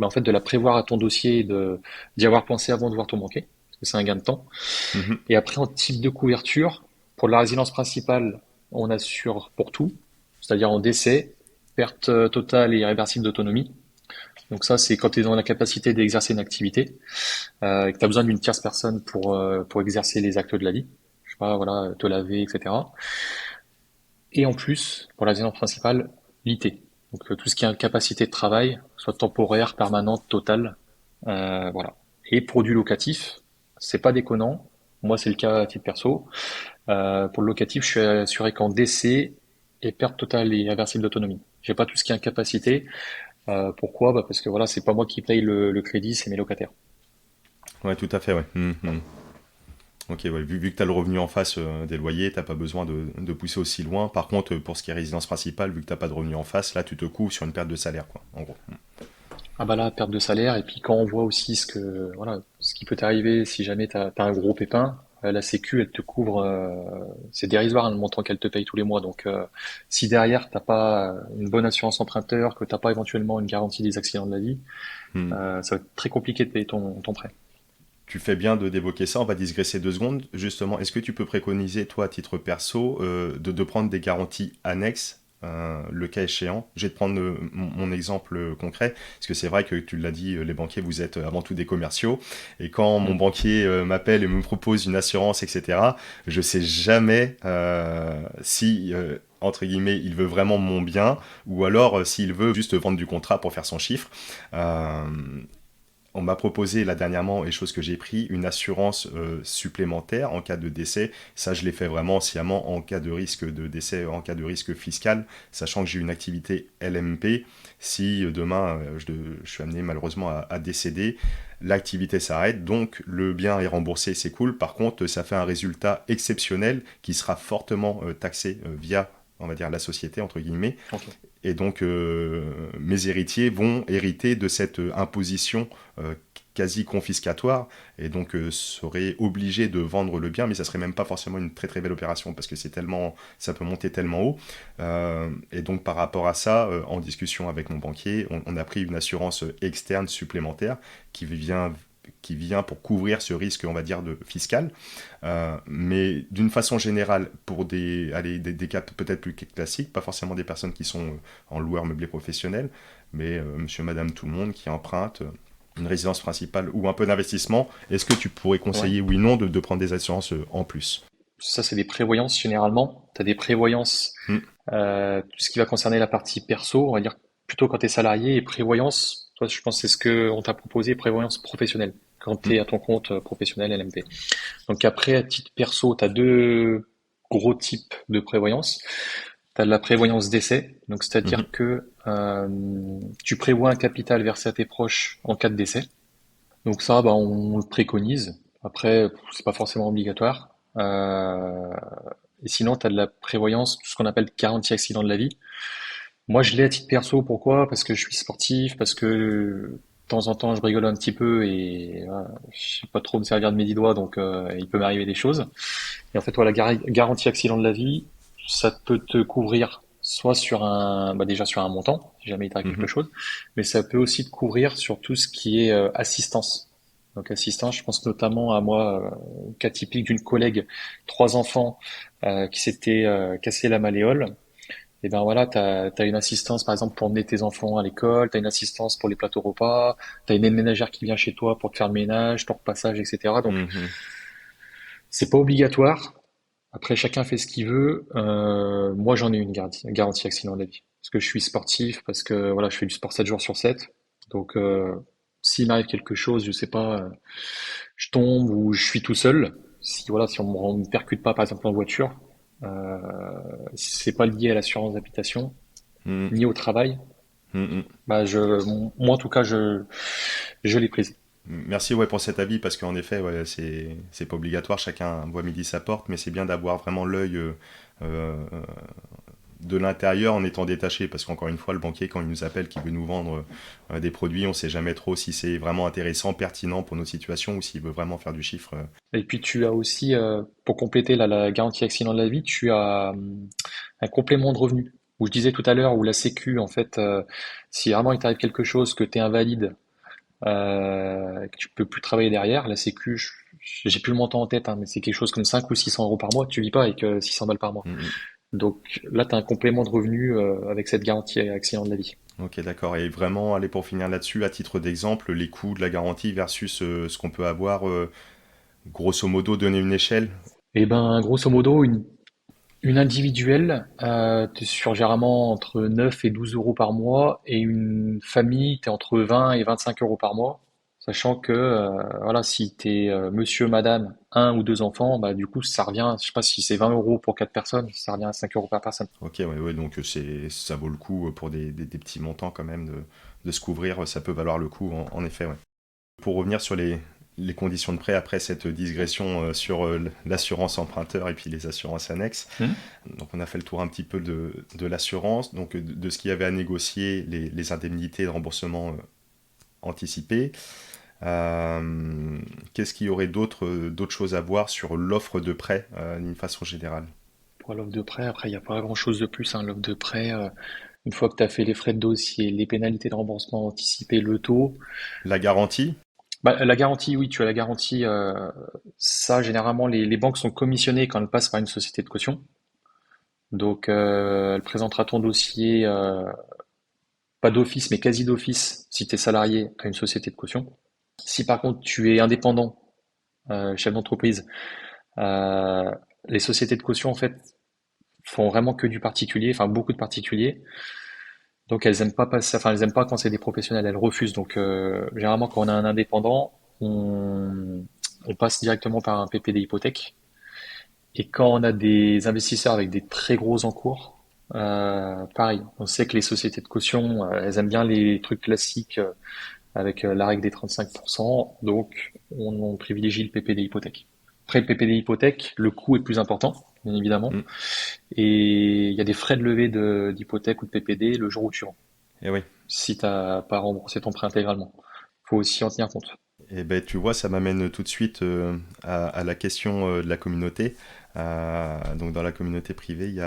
en fait, de la prévoir à ton dossier et d'y avoir pensé avant de voir ton banquier, parce que c'est un gain de temps. Mhm. Et après, en type de couverture, pour la résidence principale, on assure pour tout, c'est-à-dire en décès, perte totale et irréversible d'autonomie. Donc ça, c'est quand tu es dans la capacité d'exercer une activité, et que tu as besoin d'une tierce personne pour exercer les actes de la vie. Je sais pas, voilà, te laver, etc. Et en plus, pour la résidence principale, l'IT. Donc tout ce qui est incapacité de travail, soit temporaire, permanente, totale, voilà. Et produit locatif, c'est pas déconnant. Moi, c'est le cas à titre perso. Pour le locatif, je suis assuré qu'en décès et perte totale et irréversible d'autonomie. J'ai pas tout ce qui est incapacité. Pourquoi? Bah parce que voilà, c'est pas moi qui paye le crédit, c'est mes locataires. Ouais, tout à fait, ouais. Ok, ouais. Vu que tu as le revenu en face des loyers, t'as pas besoin de pousser aussi loin. Par contre, pour ce qui est résidence principale, vu que t'as pas de revenu en face, là, tu te couvres sur une perte de salaire, quoi, en gros. Ah bah là, perte de salaire, et puis quand on voit aussi voilà, ce qui peut t'arriver si jamais t'as un gros pépin, la Sécu, elle te couvre, c'est dérisoire hein, le montant qu'elle te paye tous les mois. Donc, si derrière t'as pas une bonne assurance emprunteur, que t'as pas éventuellement une garantie des accidents de la vie, Hmm. ça va être très compliqué de payer ton prêt. Tu fais bien de d'évoquer ça, on va digresser 2 secondes. Justement, est-ce que tu peux préconiser, toi, à titre perso, de prendre des garanties annexes, le cas échéant? Je vais te prendre mon exemple concret, parce que c'est vrai que tu l'as dit, les banquiers, vous êtes avant tout des commerciaux, et quand mon Mm. banquier m'appelle et me propose une assurance, etc., je sais jamais si... entre guillemets, il veut vraiment mon bien, ou alors s'il veut juste vendre du contrat pour faire son chiffre. Euh, on m'a proposé là dernièrement, et chose que j'ai pris, une assurance supplémentaire en cas de décès. Ça, je l'ai fait vraiment sciemment en cas de risque de décès, en cas de risque fiscal, sachant que j'ai une activité LMP. Si demain je suis amené malheureusement à décéder, l'activité s'arrête, donc le bien est remboursé, c'est cool. Par contre, ça fait un résultat exceptionnel qui sera fortement taxé via, on va dire, la société, entre guillemets. Ok. Et donc, mes héritiers vont hériter de cette imposition euh, quasi confiscatoire, et donc seraient obligés de vendre le bien, mais ça serait même pas forcément une très très belle opération parce que c'est tellement, ça peut monter tellement haut. Et donc, par rapport à ça, en discussion avec mon banquier, on a pris une assurance externe supplémentaire qui vient pour couvrir ce risque, on va dire, de fiscal. Mais d'une façon générale, pour des cas peut-être plus classiques, pas forcément des personnes qui sont en loueur meublé professionnel, mais monsieur, madame, tout le monde qui emprunte une résidence principale ou un peu d'investissement, est-ce que tu pourrais Ouais. conseiller, oui ou non, de prendre des assurances en plus? Ça, c'est des prévoyances généralement. Tu as des prévoyances, Hmm. tout ce qui va concerner la partie perso, on va dire plutôt quand tu es salarié, et prévoyance, toi, je pense que c'est ce que on t'a proposé, prévoyance professionnelle, quand tu Hmm. es à ton compte professionnel LMP. Donc après, à titre perso, tu as deux gros types de prévoyance. Tu as de la prévoyance décès, donc c'est-à-dire Mhm. que tu prévois un capital versé à tes proches en cas de décès. Donc ça, bah, on le préconise. Après, c'est pas forcément obligatoire. Et sinon, tu as de la prévoyance, tout ce qu'on appelle garantie accident de la vie. Moi, je l'ai à titre perso. Pourquoi? Parce que je suis sportif, parce que de temps en temps, je rigole un petit peu et voilà, je sais pas trop me servir de mes 10 doigts, donc il peut m'arriver des choses. Et en fait, voilà, garantie accident de la vie, ça peut te couvrir soit déjà sur un montant, si jamais il t'arrive quelque Mhm. chose, mais ça peut aussi te couvrir sur tout ce qui est assistance. Donc assistance, je pense notamment à moi, cas typique d'une collègue, 3 enfants, qui s'était cassé la malléole. Et ben voilà, t'as une assistance par exemple pour emmener tes enfants à l'école, t'as une assistance pour les plateaux repas, t'as une aide ménagère qui vient chez toi pour te faire le ménage, ton repassage, etc. Donc Mhm. c'est pas obligatoire. Après, chacun fait ce qu'il veut. Moi, j'en ai une garantie accident de la vie. Parce que je suis sportif, parce que voilà, je fais du sport 7 jours sur 7. Donc, s'il m'arrive quelque chose, je sais pas, je tombe ou je suis tout seul. Si on me percute pas, par exemple, en voiture, euh, si c'est pas lié à l'assurance d'habitation, Mhm. ni au travail, Mhm. bah moi, en tout cas, je l'ai prise. Merci ouais, pour cet avis, parce qu'en effet, ouais, c'est pas obligatoire, chacun voit midi sa porte, mais c'est bien d'avoir vraiment l'œil euh, de l'intérieur en étant détaché, parce qu'encore une fois, le banquier, quand il nous appelle, qu'il veut nous vendre des produits, on sait jamais trop si c'est vraiment intéressant, pertinent pour notre situation, ou s'il veut vraiment faire du chiffre. Et puis tu as aussi, pour compléter la garantie accident de la vie, tu as un complément de revenu. Où je disais tout à l'heure, où la Sécu, en fait, si vraiment il t'arrive quelque chose, que tu es invalide, que tu peux plus travailler derrière, la Sécu, j'ai plus le montant en tête, hein, mais c'est quelque chose comme 5 ou 600 euros par mois. Tu vis pas avec 600 balles par mois. Mm, mm. Donc là, tu as un complément de revenu avec cette garantie accident de la vie. Ok, d'accord. Et vraiment, allez, pour finir là-dessus, à titre d'exemple, les coûts de la garantie versus ce qu'on peut avoir, grosso modo, donner une échelle. Et ben, grosso modo, une individuelle, t'es sur généralement entre 9 et 12 euros par mois, et une famille, t'es entre 20 et 25 euros par mois. Sachant que, voilà, si t'es monsieur, madame, un ou deux enfants, bah, du coup, ça revient, je sais pas si c'est 20 euros pour quatre personnes, ça revient à 5 euros par personne. Ok, ouais, ouais, donc ça vaut le coup pour des petits montants quand même de se couvrir, ça peut valoir le coup en effet, ouais. Pour revenir sur les conditions de prêt après cette digression sur l'assurance emprunteur et puis les assurances annexes, Hmm. donc on a fait le tour un petit peu de l'assurance, donc de ce qu'il y avait à négocier, les indemnités de remboursement anticipées. Qu'est-ce qu'il y aurait d'autres choses à voir sur l'offre de prêt d'une façon générale? Pour l'offre de prêt, après, il n'y a pas grand-chose de plus, hein. L'offre de prêt, une fois que tu as fait les frais de dossier, les pénalités de remboursement anticipé, le taux, La garantie? bah, la garantie, oui, tu as la garantie. Ça, généralement, les banques sont commissionnées quand elles passent par une société de caution. Donc, elle présentera ton dossier, pas d'office, mais quasi d'office, si tu es salarié à une société de caution. Si par contre tu es indépendant, chef d'entreprise, euh, les sociétés de caution, en fait, font vraiment que du particulier, enfin beaucoup de particuliers. Donc, elles aiment pas passer, enfin, elles aiment pas quand c'est des professionnels, elles refusent. Donc, généralement, quand on a un indépendant, on passe directement par un PPD hypothèque. Et quand on a des investisseurs avec des très gros encours, pareil, on sait que les sociétés de caution, elles aiment bien les trucs classiques avec la règle des 35%, donc on privilégie le PPD hypothèque. Après, le PPD hypothèque, le coût est plus important, bien évidemment, Mm. et il y a des frais de levée d'hypothèque ou de PPD le jour où tu rends, Eh oui. si tu n'as pas remboursé ton prêt intégralement. Il faut aussi en tenir compte. Eh ben, tu vois, ça m'amène tout de suite à la question de la communauté. Donc, dans la communauté privée, il y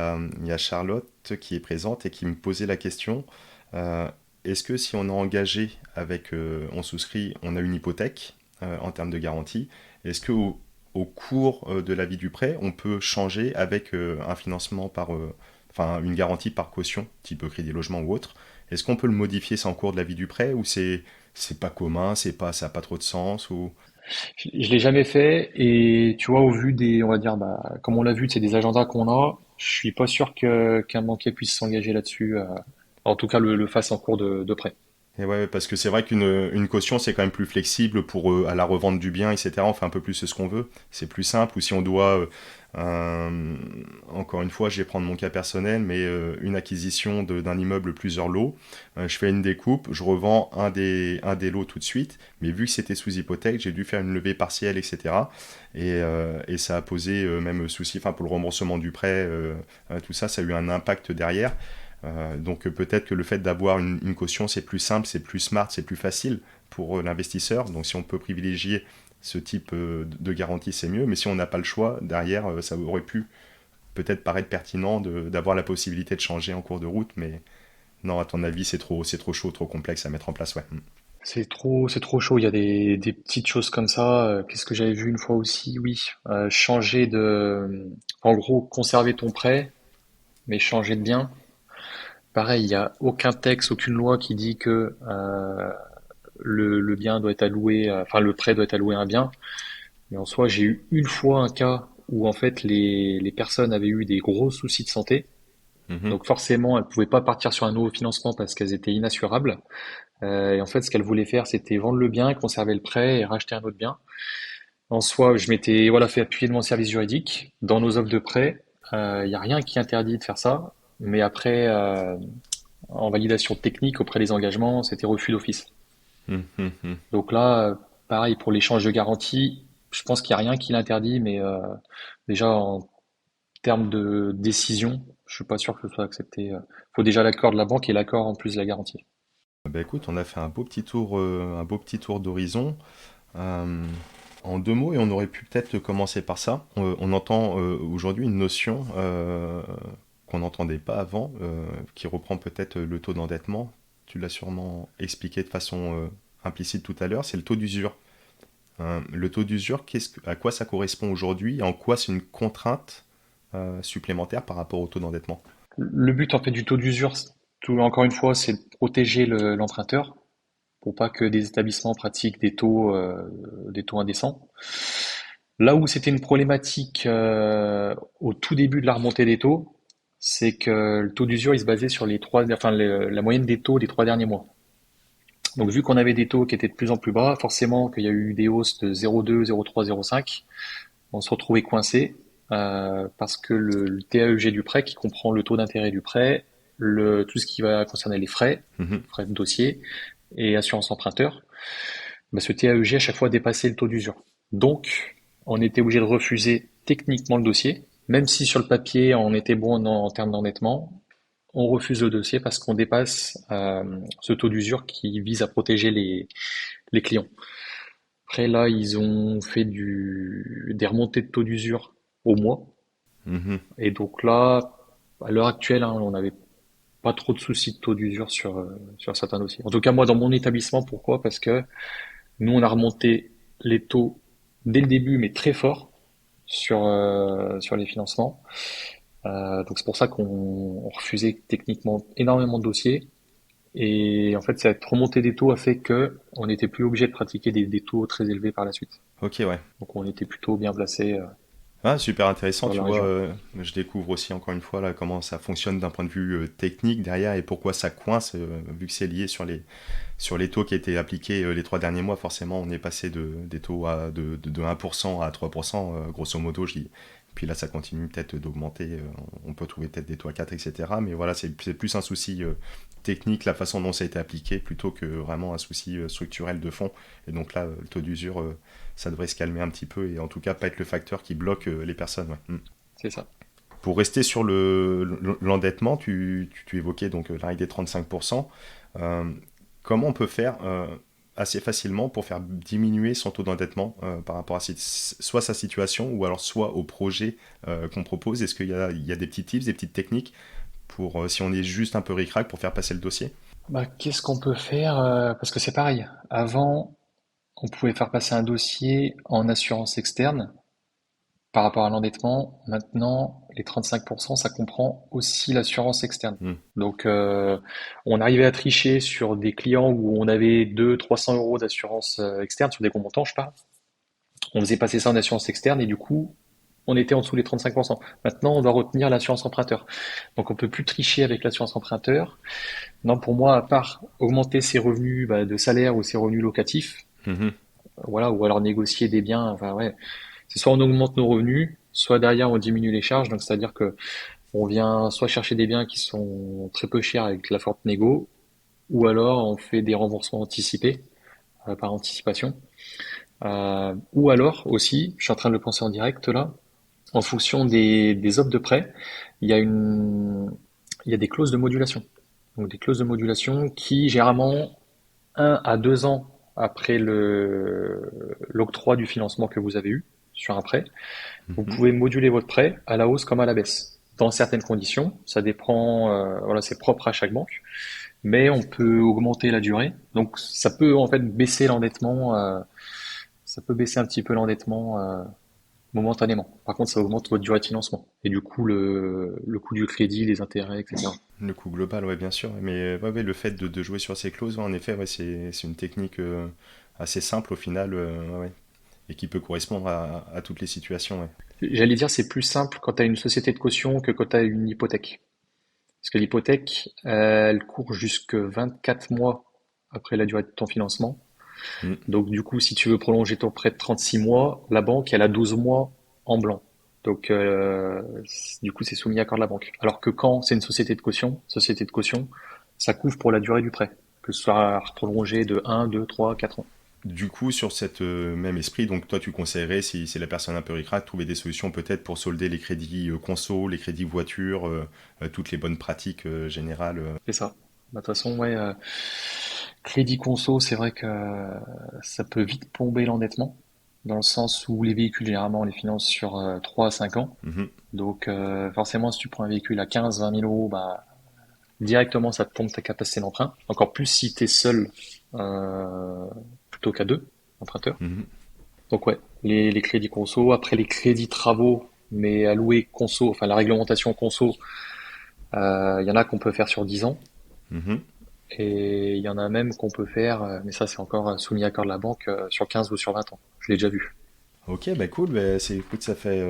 a Charlotte qui est présente et qui me posait la question euh, est-ce que si on est engagé avec, on souscrit, on a une hypothèque en termes de garantie, est-ce que au cours de la vie du prêt, on peut changer avec un financement enfin, une garantie par caution, type crédit logement ou autre? Est-ce qu'on peut le modifier ça en cours de la vie du prêt ou c'est pas commun, ça a pas trop de sens ou Je l'ai jamais fait, et tu vois, au vu des, on va dire, bah, comme on l'a vu, c'est des agendas qu'on a, je suis pas sûr qu'un banquier puisse s'engager là-dessus, en tout cas le fasse en cours de prêt. et ouais, parce que c'est vrai qu'une caution c'est quand même plus flexible pour à la revente du bien, etc. On fait un peu plus ce qu'on veut, c'est plus simple. Ou si on doit, encore une fois, je vais prendre mon cas personnel, mais une acquisition d'un immeuble plusieurs lots, je fais une découpe, je revends un des lots tout de suite, mais vu que c'était sous hypothèque, j'ai dû faire une levée partielle, etc. Et ça a posé même souci, enfin pour le remboursement du prêt, tout ça, ça a eu un impact derrière. Donc peut-être que le fait d'avoir une caution, c'est plus simple, c'est plus smart, c'est plus facile pour l'investisseur. Donc si on peut privilégier ce type de garantie, c'est mieux. Mais si on n'a pas le choix, derrière, ça aurait pu peut-être paraître pertinent d'avoir la possibilité de changer en cours de route. Mais non, à ton avis, c'est trop chaud, trop complexe à mettre en place. Ouais. C'est trop chaud. Il y a des petites choses comme ça. Qu'est-ce que j'avais vu une fois aussi? Oui, changer en gros, conserver ton prêt, mais changer de bien. Pareil, il n'y a aucun texte, aucune loi qui dit que le bien doit être alloué, enfin le prêt doit être alloué à un bien. Mais en soi, j'ai eu une fois un cas où en fait les personnes avaient eu des gros soucis de santé. Mhm. Donc forcément, elles pouvaient pas partir sur un nouveau financement parce qu'elles étaient inassurables. Et en fait, ce qu'elles voulaient faire, c'était vendre le bien, conserver le prêt et racheter un autre bien. En soi, je m'étais voilà fait appuyer de mon service juridique dans nos offres de prêt. Il n'y a rien qui interdit de faire ça, mais après, en validation technique auprès des engagements, c'était refus d'office. Mhm. Mhm. Donc là, Pareil pour l'échange de garantie, je pense qu'il n'y a rien qui l'interdit, mais déjà en termes de décision, je suis pas sûr que ce soit accepté. Il faut déjà l'accord de la banque et l'accord en plus de la garantie. Bah écoute, on a fait un beau petit tour d'horizon. Euh, En deux mots, et on aurait pu peut-être commencer par ça. On entend aujourd'hui une notion qu'on n'entendait pas avant, qui reprend peut-être le taux d'endettement. Tu l'as sûrement expliqué de façon implicite tout à l'heure, c'est le taux d'usure. Le taux d'usure, à quoi ça correspond aujourd'hui et en quoi c'est une contrainte supplémentaire par rapport au taux d'endettement? Le but en fait du taux d'usure, encore une fois, c'est de protéger l'emprunteur pour pas que des établissements pratiquent des taux indécents. Là où c'était une problématique au tout début de la remontée des taux, c'est que le taux d'usure il se basait sur la moyenne des taux des 3 derniers mois. Donc vu qu'on avait des taux qui étaient de plus en plus bas, forcément qu'il y a eu des hausses de 0,2, 0,3, 0,5, on se retrouvait coincé parce que le TAEG du prêt, qui comprend le taux d'intérêt du prêt, tout ce qui va concerner les frais, Mhm. frais de dossier et assurance emprunteur, bah, ce TAEG à chaque fois dépassait le taux d'usure. Donc, on était obligé de refuser techniquement le dossier, même si sur le papier on était bon en termes d'endettement, on refuse le dossier parce qu'on dépasse ce taux d'usure qui vise à protéger les clients. Après là, ils ont fait des remontées de taux d'usure au mois. Mhm. Et donc là, à l'heure actuelle, hein, on n'avait pas trop de soucis de taux d'usure sur certains dossiers. En tout cas, moi, dans mon établissement, pourquoi? Parce que nous, on a remonté les taux dès le début, mais très fort sur les financements. Donc c'est pour ça qu'on refusait techniquement énormément de dossiers. Et en fait, cette remontée des taux a fait que on n'était plus obligé de pratiquer des taux très élevés par la suite. Ok, ouais. Donc on était plutôt bien placé Ah, super intéressant, sur tu la vois, région. je découvre aussi encore une fois là comment ça fonctionne d'un point de vue technique derrière et pourquoi ça coince, vu que c'est lié sur les taux qui étaient appliqués les 3 derniers mois, forcément on est passé des taux de 1% à 3%, grosso modo, je dis. Puis là ça continue peut-être d'augmenter, on peut trouver peut-être des taux à 4, etc. Mais voilà, c'est plus un souci technique, la façon dont ça a été appliqué, plutôt que vraiment un souci structurel de fond. Et donc là, le taux d'usure, ça devrait se calmer un petit peu et en tout cas pas être le facteur qui bloque les personnes. Ouais. Mm. C'est ça. Pour rester sur l'endettement, tu évoquais donc la règle des 35%. Euh, Comment on peut faire assez facilement pour faire diminuer son taux d'endettement par rapport à soit sa situation ou alors soit au projet qu'on propose? Est-ce qu'il y a des petits tips, des petites techniques pour si on est juste un peu ric-rac pour faire passer le dossier? Bah, qu'est-ce qu'on peut faire? Parce que c'est pareil. Avant, on pouvait faire passer un dossier en assurance externe par rapport à l'endettement. Maintenant, les 35%, ça comprend aussi l'assurance externe. Hmm. Donc, on arrivait à tricher sur des clients où on avait 200-300 € d'assurance externe sur des gros montants, je parle. On faisait passer ça en assurance externe et du coup, on était en dessous des 35%. Maintenant, on doit retenir l'assurance emprunteur. Donc, on peut plus tricher avec l'assurance emprunteur. Non, pour moi, à part augmenter ses revenus de salaire ou ses revenus locatifs, Mhm. voilà, ou alors négocier des biens, enfin ouais, c'est soit on augmente nos revenus, soit derrière on diminue les charges, donc c'est-à-dire que on vient soit chercher des biens qui sont très peu chers avec la forte négo, ou alors on fait des remboursements anticipés par anticipation, ou alors aussi, je suis en train de le penser en direct là, en fonction des offres de prêt, il y a il y a des clauses de modulation. Donc des clauses de modulation qui généralement 1 à 2 ans après l'octroi du financement que vous avez eu sur un prêt, vous Mhm. pouvez moduler votre prêt à la hausse comme à la baisse. Dans certaines conditions, ça dépend, voilà, c'est propre à chaque banque, mais on peut augmenter la durée. Donc ça peut en fait baisser l'endettement, ça peut baisser un petit peu l'endettement momentanément. Par contre, ça augmente votre durée de financement et du coup le coût du crédit, les intérêts, etc. Le coût global, ouais, bien sûr. Mais ouais, ouais, le fait de jouer sur ces clauses, ouais, en effet, ouais, c'est une technique assez simple au final, ouais, ouais, et qui peut correspondre à toutes les situations. Ouais. J'allais dire c'est plus simple quand tu as une société de caution que quand tu as une hypothèque. Parce que l'hypothèque, elle court jusque 24 mois après la durée de ton financement. Mm. Donc du coup, si tu veux prolonger ton prêt de 36 mois, la banque, elle a 12 mois en blanc. Donc du coup, c'est soumis à accord de la banque. Alors que quand c'est une société de caution, ça couvre pour la durée du prêt, que ce soit prolongé de 1, 2, 3, 4 ans. Du coup, sur cette même esprit, donc toi, tu conseillerais, si c'est la personne un peu ric-rac, trouver des solutions peut-être pour solder les crédits conso, les crédits voiture, toutes les bonnes pratiques générales. C'est ça. Bah, de toute façon, ouais, crédit conso, c'est vrai que ça peut vite plomber l'endettement, dans le sens où les véhicules, généralement, on les finance sur 3 à 5 ans. Mhm, Donc, forcément, si tu prends un véhicule à 15-20 000 euros, bah, directement, ça te plombe ta capacité d'emprunt. Encore plus si tu es seul, euh, plutôt qu'à deux emprunteurs. mhm. Donc, ouais, les crédits conso. Après, les crédits travaux, mais alloués conso, enfin, la réglementation conso, il y en a qu'on peut faire sur 10 ans. Mhm. Et il y en a même qu'on peut faire, mais ça c'est encore soumis à accord de la banque, sur 15 ou sur 20 ans. Je l'ai déjà vu. Ok, bah cool, bah, écoute, ça fait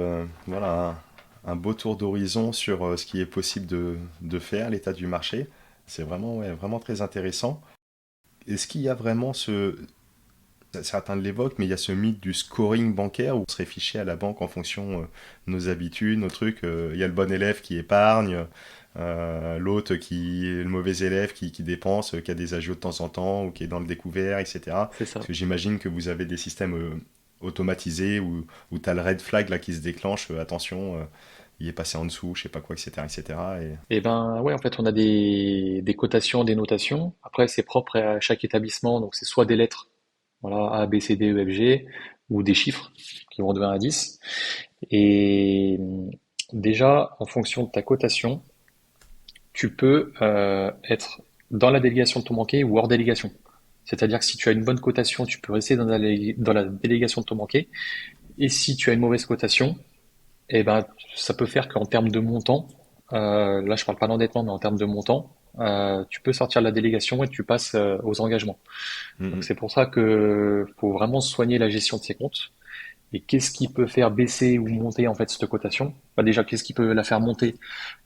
voilà, un beau tour d'horizon sur ce qui est possible de faire, l'état du marché. C'est vraiment, ouais, vraiment très intéressant. Est-ce qu'il y a vraiment certains l'évoquent, mais il y a ce mythe du scoring bancaire où on serait fiché à la banque en fonction de nos habitudes, nos trucs. Il y a le bon élève qui épargne, l'autre qui est le mauvais élève qui dépense, qui a des agios de temps en temps ou qui est dans le découvert, etc. C'est ça. Parce que j'imagine que vous avez des systèmes automatisés où tu as le red flag là qui se déclenche, attention, il est passé en dessous, je sais pas quoi, etc. etc. Et ben ouais, en fait on a des cotations, des notations. Après c'est propre à chaque établissement, donc c'est soit des lettres, voilà, A, B, C, D, E, F, G, ou des chiffres qui vont de 1 à 10. Et déjà, en fonction de ta cotation, tu peux être dans la délégation de ton banquier ou hors délégation. C'est-à-dire que si tu as une bonne cotation, tu peux rester dans la délégation de ton banquier. Et si tu as une mauvaise cotation, eh ben, ça peut faire qu'en termes de montant, là je parle pas d'endettement, mais en termes de montant, tu peux sortir de la délégation et tu passes aux engagements. Donc Mhm. c'est pour ça que faut vraiment soigner la gestion de ses comptes. Et qu'est-ce qui peut faire baisser ou monter en fait cette cotation? Bah déjà, qu'est-ce qui peut la faire monter?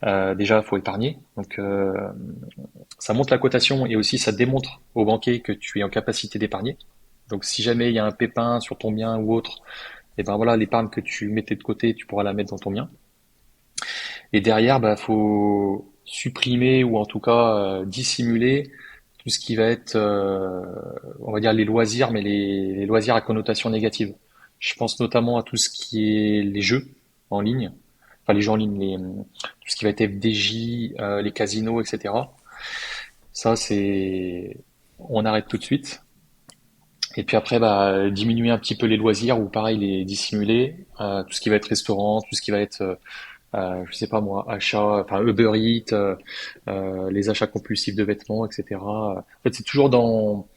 Déjà, il faut épargner. Donc ça monte la cotation et aussi ça démontre au banquier que tu es en capacité d'épargner. Donc si jamais il y a un pépin sur ton bien ou autre, et ben voilà, l'épargne que tu mettais de côté, tu pourras la mettre dans ton bien. Et derrière, bah, faut supprimer ou en tout cas dissimuler tout ce qui va être, on va dire les loisirs, mais les loisirs à connotation négative. Je pense notamment à tout ce qui est les jeux en ligne, enfin les jeux en ligne, tout ce qui va être FDJ, les casinos, etc. Ça, c'est, on arrête tout de suite. Et puis après, bah, diminuer un petit peu les loisirs ou pareil les dissimuler, tout ce qui va être restaurant, tout ce qui va être je sais pas moi, achats, enfin Uber Eats, les achats compulsifs de vêtements, etc. En fait, c'est toujours dans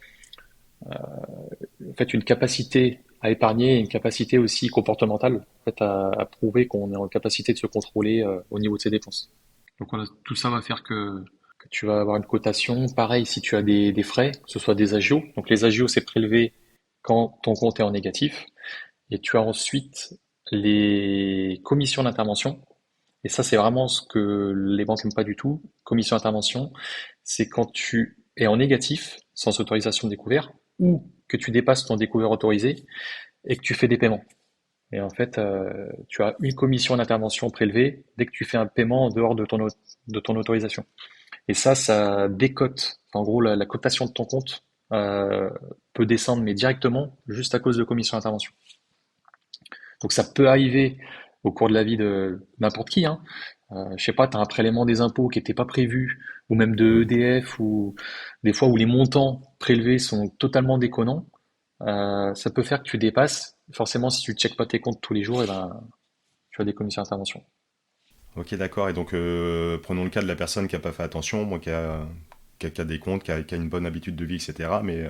en fait une capacité à épargner et une capacité aussi comportementale, en fait, à prouver qu'on est en capacité de se contrôler au niveau de ses dépenses. Donc voilà, tout ça va faire que tu vas avoir une cotation. Pareil, si tu as des frais, que ce soit des agios. Donc les agios, c'est prélevé quand ton compte est en négatif. Et tu as ensuite les commissions d'intervention. Et ça, c'est vraiment ce que les banques n'aiment pas du tout. Commission d'intervention, c'est quand tu es en négatif, sans autorisation de découvert, ou que tu dépasses ton découvert autorisé et que tu fais des paiements. Et en fait, tu as une commission d'intervention prélevée dès que tu fais un paiement en dehors de ton autorisation. Et ça décote. En gros, la cotation de ton compte euh, peut descendre, mais directement, juste à cause de commission d'intervention. Donc ça peut arriver au cours de la vie de n'importe qui, hein. Je sais pas, tu as un prélèvement des impôts qui n'était pas prévu, ou même de EDF, ou des fois où les montants prélevés sont totalement déconnants. Ça peut faire que tu dépasses. Forcément, si tu ne checkes pas tes comptes tous les jours, et ben, tu as des commissions d'intervention. Ok, d'accord. Et donc, prenons le cas de la personne qui n'a pas fait attention, moi, qui a des comptes, qui a une bonne habitude de vie, etc. Mais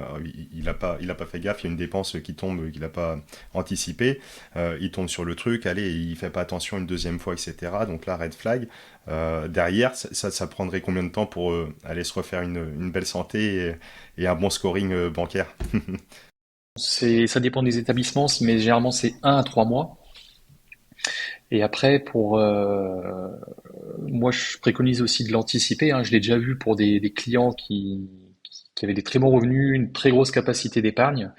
il a pas fait gaffe, il y a une dépense qui tombe, qu'il n'a pas anticipée. Il tombe sur le truc, allez, il fait pas attention une deuxième fois, etc. Donc là, red flag. Derrière, ça prendrait combien de temps pour aller se refaire une belle santé et un bon scoring bancaire? Ça dépend des établissements, mais généralement c'est 1 à 3 mois. Et après, moi, je préconise aussi de l'anticiper, hein. Je l'ai déjà vu pour des clients qui avaient des très bons revenus, une très grosse capacité d'épargne,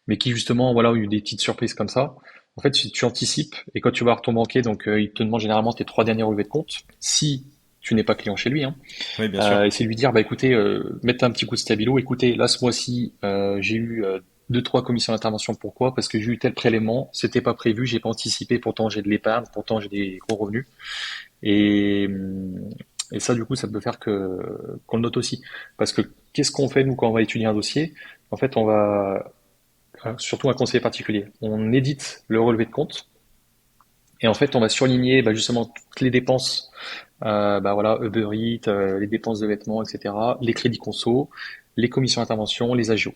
mais qui justement, voilà, ont eu des petites surprises comme ça. En fait, si tu anticipes, et quand tu vas voir ton banquier, donc il te demande généralement tes 3 derniers relevés de compte, si tu n'es pas client chez lui, hein, Oui, bien sûr. et c'est lui dire, bah écoutez, mettez un petit coup de stabilo, écoutez, là ce mois-ci, j'ai eu deux, trois commissions d'intervention. Pourquoi? Parce que j'ai eu tel prélèvement, c'était pas prévu, j'ai pas anticipé, pourtant j'ai de l'épargne, pourtant j'ai des gros revenus. Et, et ça, du coup, ça peut faire qu'on le note aussi. Parce que qu'est-ce qu'on fait, nous, quand on va étudier un dossier? En fait, on va, surtout un conseiller particulier, on édite le relevé de compte. Et en fait, on va surligner justement toutes les dépenses, voilà, Uber Eats, les dépenses de vêtements, etc., les crédits conso, les commissions d'intervention, les agios.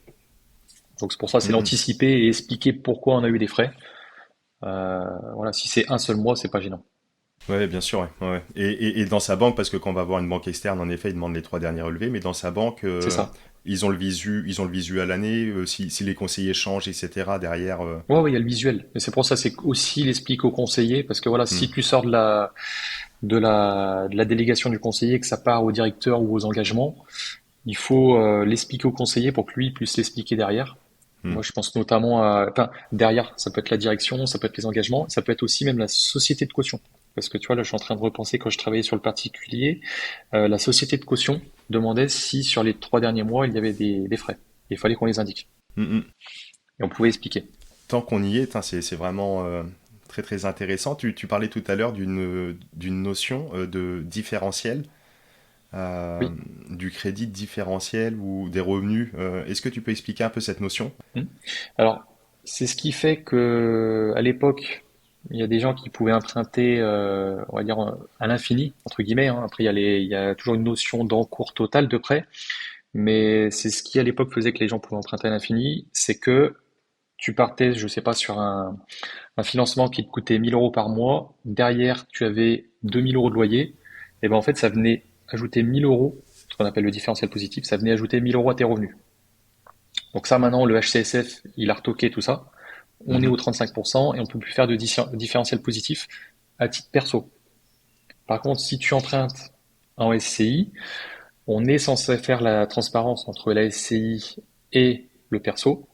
Donc c'est pour ça, c'est Mhm. l'anticiper et expliquer pourquoi on a eu des frais. Voilà, si c'est un seul mois, c'est pas gênant. Ouais, bien sûr, ouais. Ouais. Et dans sa banque, parce que quand on va voir une banque externe, en effet, ils demandent les trois derniers relevés, mais dans sa banque, C'est ça. ils ont le visu à l'année, si les conseillers changent, etc. derrière. Ouais, ouais, il y a le visuel. Et c'est pour ça, c'est aussi l'explique au conseiller, parce que voilà, Hmm. si tu sors de la délégation du conseiller, que ça part au directeur ou aux engagements, il faut l'expliquer au conseiller pour que lui puisse l'expliquer derrière. Hmm. Moi, je pense notamment à, enfin, derrière, ça peut être la direction, ça peut être les engagements, ça peut être aussi même la société de caution. Parce que tu vois, là, je suis en train de repenser quand je travaillais sur le particulier, la société de caution demandait si sur les 3 derniers mois, il y avait des frais. Il fallait qu'on les indique. Hmm, hmm. Et on pouvait expliquer. Tant qu'on y est, hein, c'est vraiment très très intéressant. Tu parlais tout à l'heure d'une notion de différentiel, euh, Oui. du crédit différentiel ou des revenus. Est-ce que tu peux expliquer un peu cette notion? Hmm. Alors, c'est ce qui fait que, à l'époque, il y a des gens qui pouvaient emprunter, on va dire, à l'infini, entre guillemets, hein. Après, il y a toujours une notion d'encours total de prêt. Mais c'est ce qui, à l'époque, faisait que les gens pouvaient emprunter à l'infini, c'est que tu partais, je sais pas, sur un financement qui te coûtait 1 000 € par mois. Derrière, tu avais 2 000 € de loyer. Et ben, en fait, ça venait ajouter 1 000 €, ce qu'on appelle le différentiel positif, ça venait ajouter 1 000 € à tes revenus. Donc ça, maintenant, le HCSF, il a retoqué tout ça. On est Mhm. au 35% et on peut plus faire de différentiel positif à titre perso. Par contre, si tu empruntes en SCI, on est censé faire la transparence entre la SCI et le perso.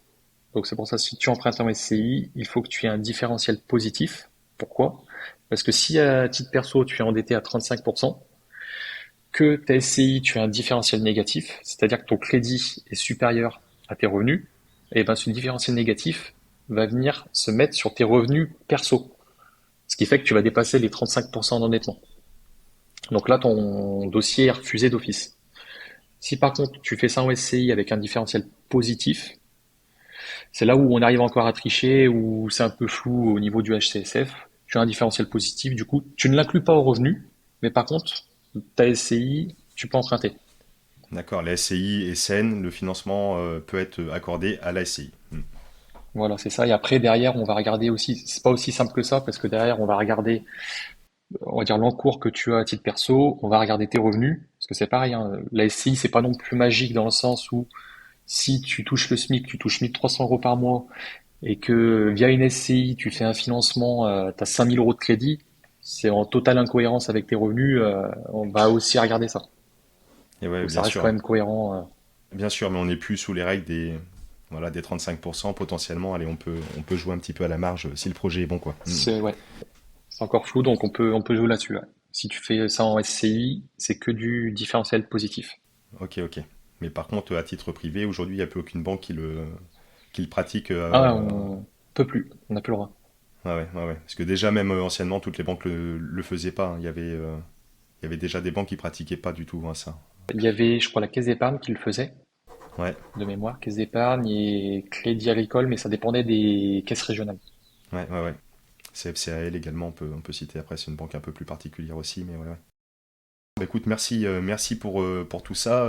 Donc c'est pour ça, si tu empruntes en SCI, il faut que tu aies un différentiel positif. Pourquoi? Parce que si à titre perso, tu es endetté à 35%, que ta SCI, tu as un différentiel négatif, c'est-à-dire que ton crédit est supérieur à tes revenus, et ben ce différentiel négatif va venir se mettre sur tes revenus perso. Ce qui fait que tu vas dépasser les 35% d'endettement. Donc là, ton dossier est refusé d'office. Si par contre tu fais ça en SCI avec un différentiel positif, c'est là où on arrive encore à tricher, où c'est un peu flou au niveau du HCSF. Tu as un différentiel positif, du coup, tu ne l'inclus pas au revenu, mais par contre, ta SCI, tu peux emprunter. D'accord, la SCI est saine, le financement peut être accordé à la SCI. Hmm. Voilà, c'est ça. Et après, derrière, on va regarder aussi, c'est pas aussi simple que ça, parce que derrière, on va regarder, on va dire l'encours que tu as à titre perso, on va regarder tes revenus, parce que c'est pareil, hein. La SCI, c'est pas non plus magique dans le sens où si tu touches le SMIC, tu touches 1 300 € par mois, et que via une SCI, tu fais un financement, tu as 5 000 € de crédit, c'est en totale incohérence avec tes revenus, on va aussi regarder ça. Et ouais, Faut que ça reste quand même cohérent. bien sûr, mais on n'est plus sous les règles voilà, des 35%. Potentiellement, allez, on peut jouer un petit peu à la marge si le projet est bon, quoi. Hmm. C'est ouais, c'est encore flou, donc on peut jouer là-dessus. Ouais. Si tu fais ça en SCI, c'est que du différentiel positif. Ok, ok. Mais par contre, à titre privé, aujourd'hui, il n'y a plus aucune banque qui le pratique. Ah, on peut plus, on n'a plus le droit. Ah ouais, ouais, ouais. Parce que déjà, même anciennement, toutes les banques le faisaient pas, hein. Il y avait déjà des banques qui pratiquaient pas du tout, hein, ça. Il y avait, je crois, la Caisse d'épargne qui le faisait, Ouais, de mémoire, Caisse d'épargne et Crédit Agricole, mais ça dépendait des caisses régionales. ouais, ouais, ouais. CFCAL également, on peut citer après, c'est une banque un peu plus particulière aussi, mais ouais, ouais. Bah, écoute, merci pour tout ça,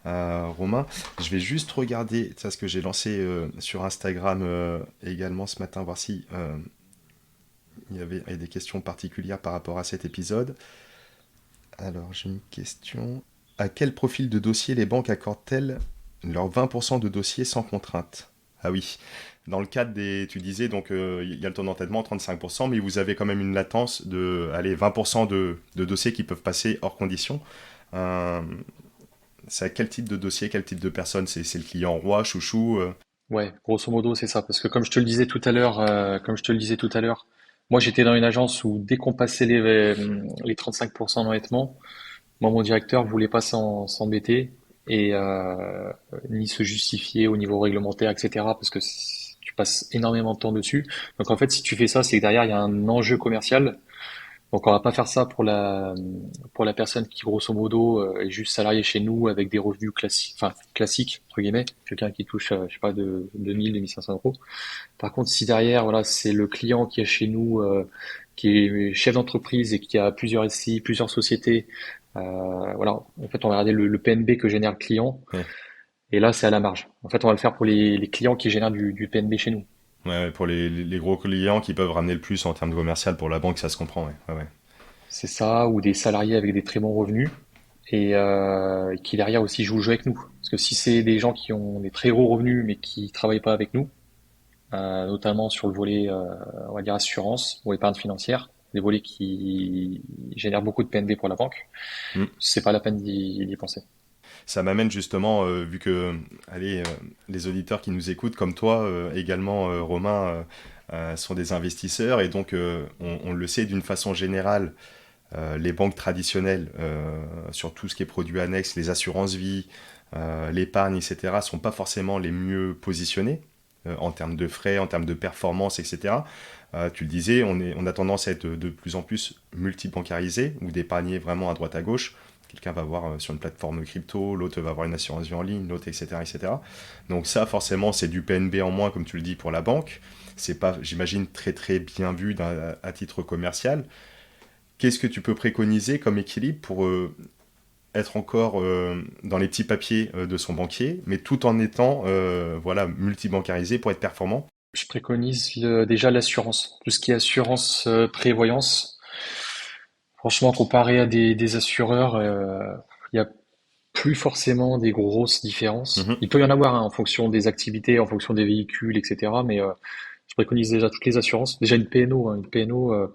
Romain. Je vais juste regarder ça, ce que j'ai lancé sur Instagram également ce matin, voir si il y avait des questions particulières par rapport à cet épisode. Alors, j'ai une question. À quel profil de dossier les banques accordent-elles leurs 20% de dossiers sans contrainte? Ah oui, dans le cadre des... Tu disais, donc, il y a le taux d'entêtement, 35%, mais vous avez quand même une latence de, allez, 20% de dossiers qui peuvent passer hors condition. Euh, c'est à quel type de dossier, quel type de personne? C'est le client roi, chouchou Ouais, grosso modo, c'est ça. Parce que comme je te le disais tout à l'heure, moi j'étais dans une agence où dès qu'on passait les 35% d'endettement, moi mon directeur voulait pas s'embêter. et ni se justifier au niveau réglementaire, etc. Parce que tu passes énormément de temps dessus. Donc en fait, si tu fais ça, c'est que derrière, il y a un enjeu commercial. Donc on va pas faire ça pour la personne qui grosso modo est juste salariée chez nous avec des revenus classiques, enfin classiques entre guillemets, quelqu'un qui touche je sais pas de 2000, 2500 euros. Par contre, si derrière voilà c'est le client qui est chez nous, qui est chef d'entreprise et qui a plusieurs SI, plusieurs sociétés, voilà, en fait on va regarder le PNB que génère le client Ouais. et là c'est à la marge. En fait on va le faire pour les clients qui génèrent du PNB chez nous. Ouais, ouais, pour les gros clients qui peuvent ramener le plus en termes de commercial pour la banque, ça se comprend, ouais. Ouais, ouais. C'est ça, ou des salariés avec des très bons revenus et qui derrière aussi jouent le jeu avec nous. Parce que si c'est des gens qui ont des très gros revenus mais qui travaillent pas avec nous, notamment sur le volet, on va dire assurance ou épargne financière, des volets qui génèrent beaucoup de PNB pour la banque, Hmm. c'est pas la peine d'y penser. Ça m'amène justement, vu que allez, les auditeurs qui nous écoutent, comme toi également, Romain, sont des investisseurs, et donc on le sait d'une façon générale, les banques traditionnelles, sur tout ce qui est produits annexes, les assurances vie, l'épargne, etc., sont pas forcément les mieux positionnés en termes de frais, en termes de performance, etc. Tu le disais, on a tendance à être de plus en plus multibancarisé ou d'épargner vraiment à droite à gauche. Quelqu'un va voir sur une plateforme crypto, l'autre va avoir une assurance vie en ligne, l'autre, etc., etc. Donc ça, forcément, c'est du PNB en moins, comme tu le dis, pour la banque. C'est pas, j'imagine, très très bien vu à titre commercial. Qu'est-ce que tu peux préconiser comme équilibre pour être encore dans les petits papiers de son banquier, mais tout en étant voilà, multibancarisé pour être performant? Je préconise déjà l'assurance, tout ce qui est assurance prévoyance. Franchement, comparé à des assureurs, il y a plus forcément des grosses différences. Mhm. Il peut y en avoir hein, en fonction des activités, en fonction des véhicules, etc. Mais je préconise déjà toutes les assurances. Déjà une PNO, hein, une PNO,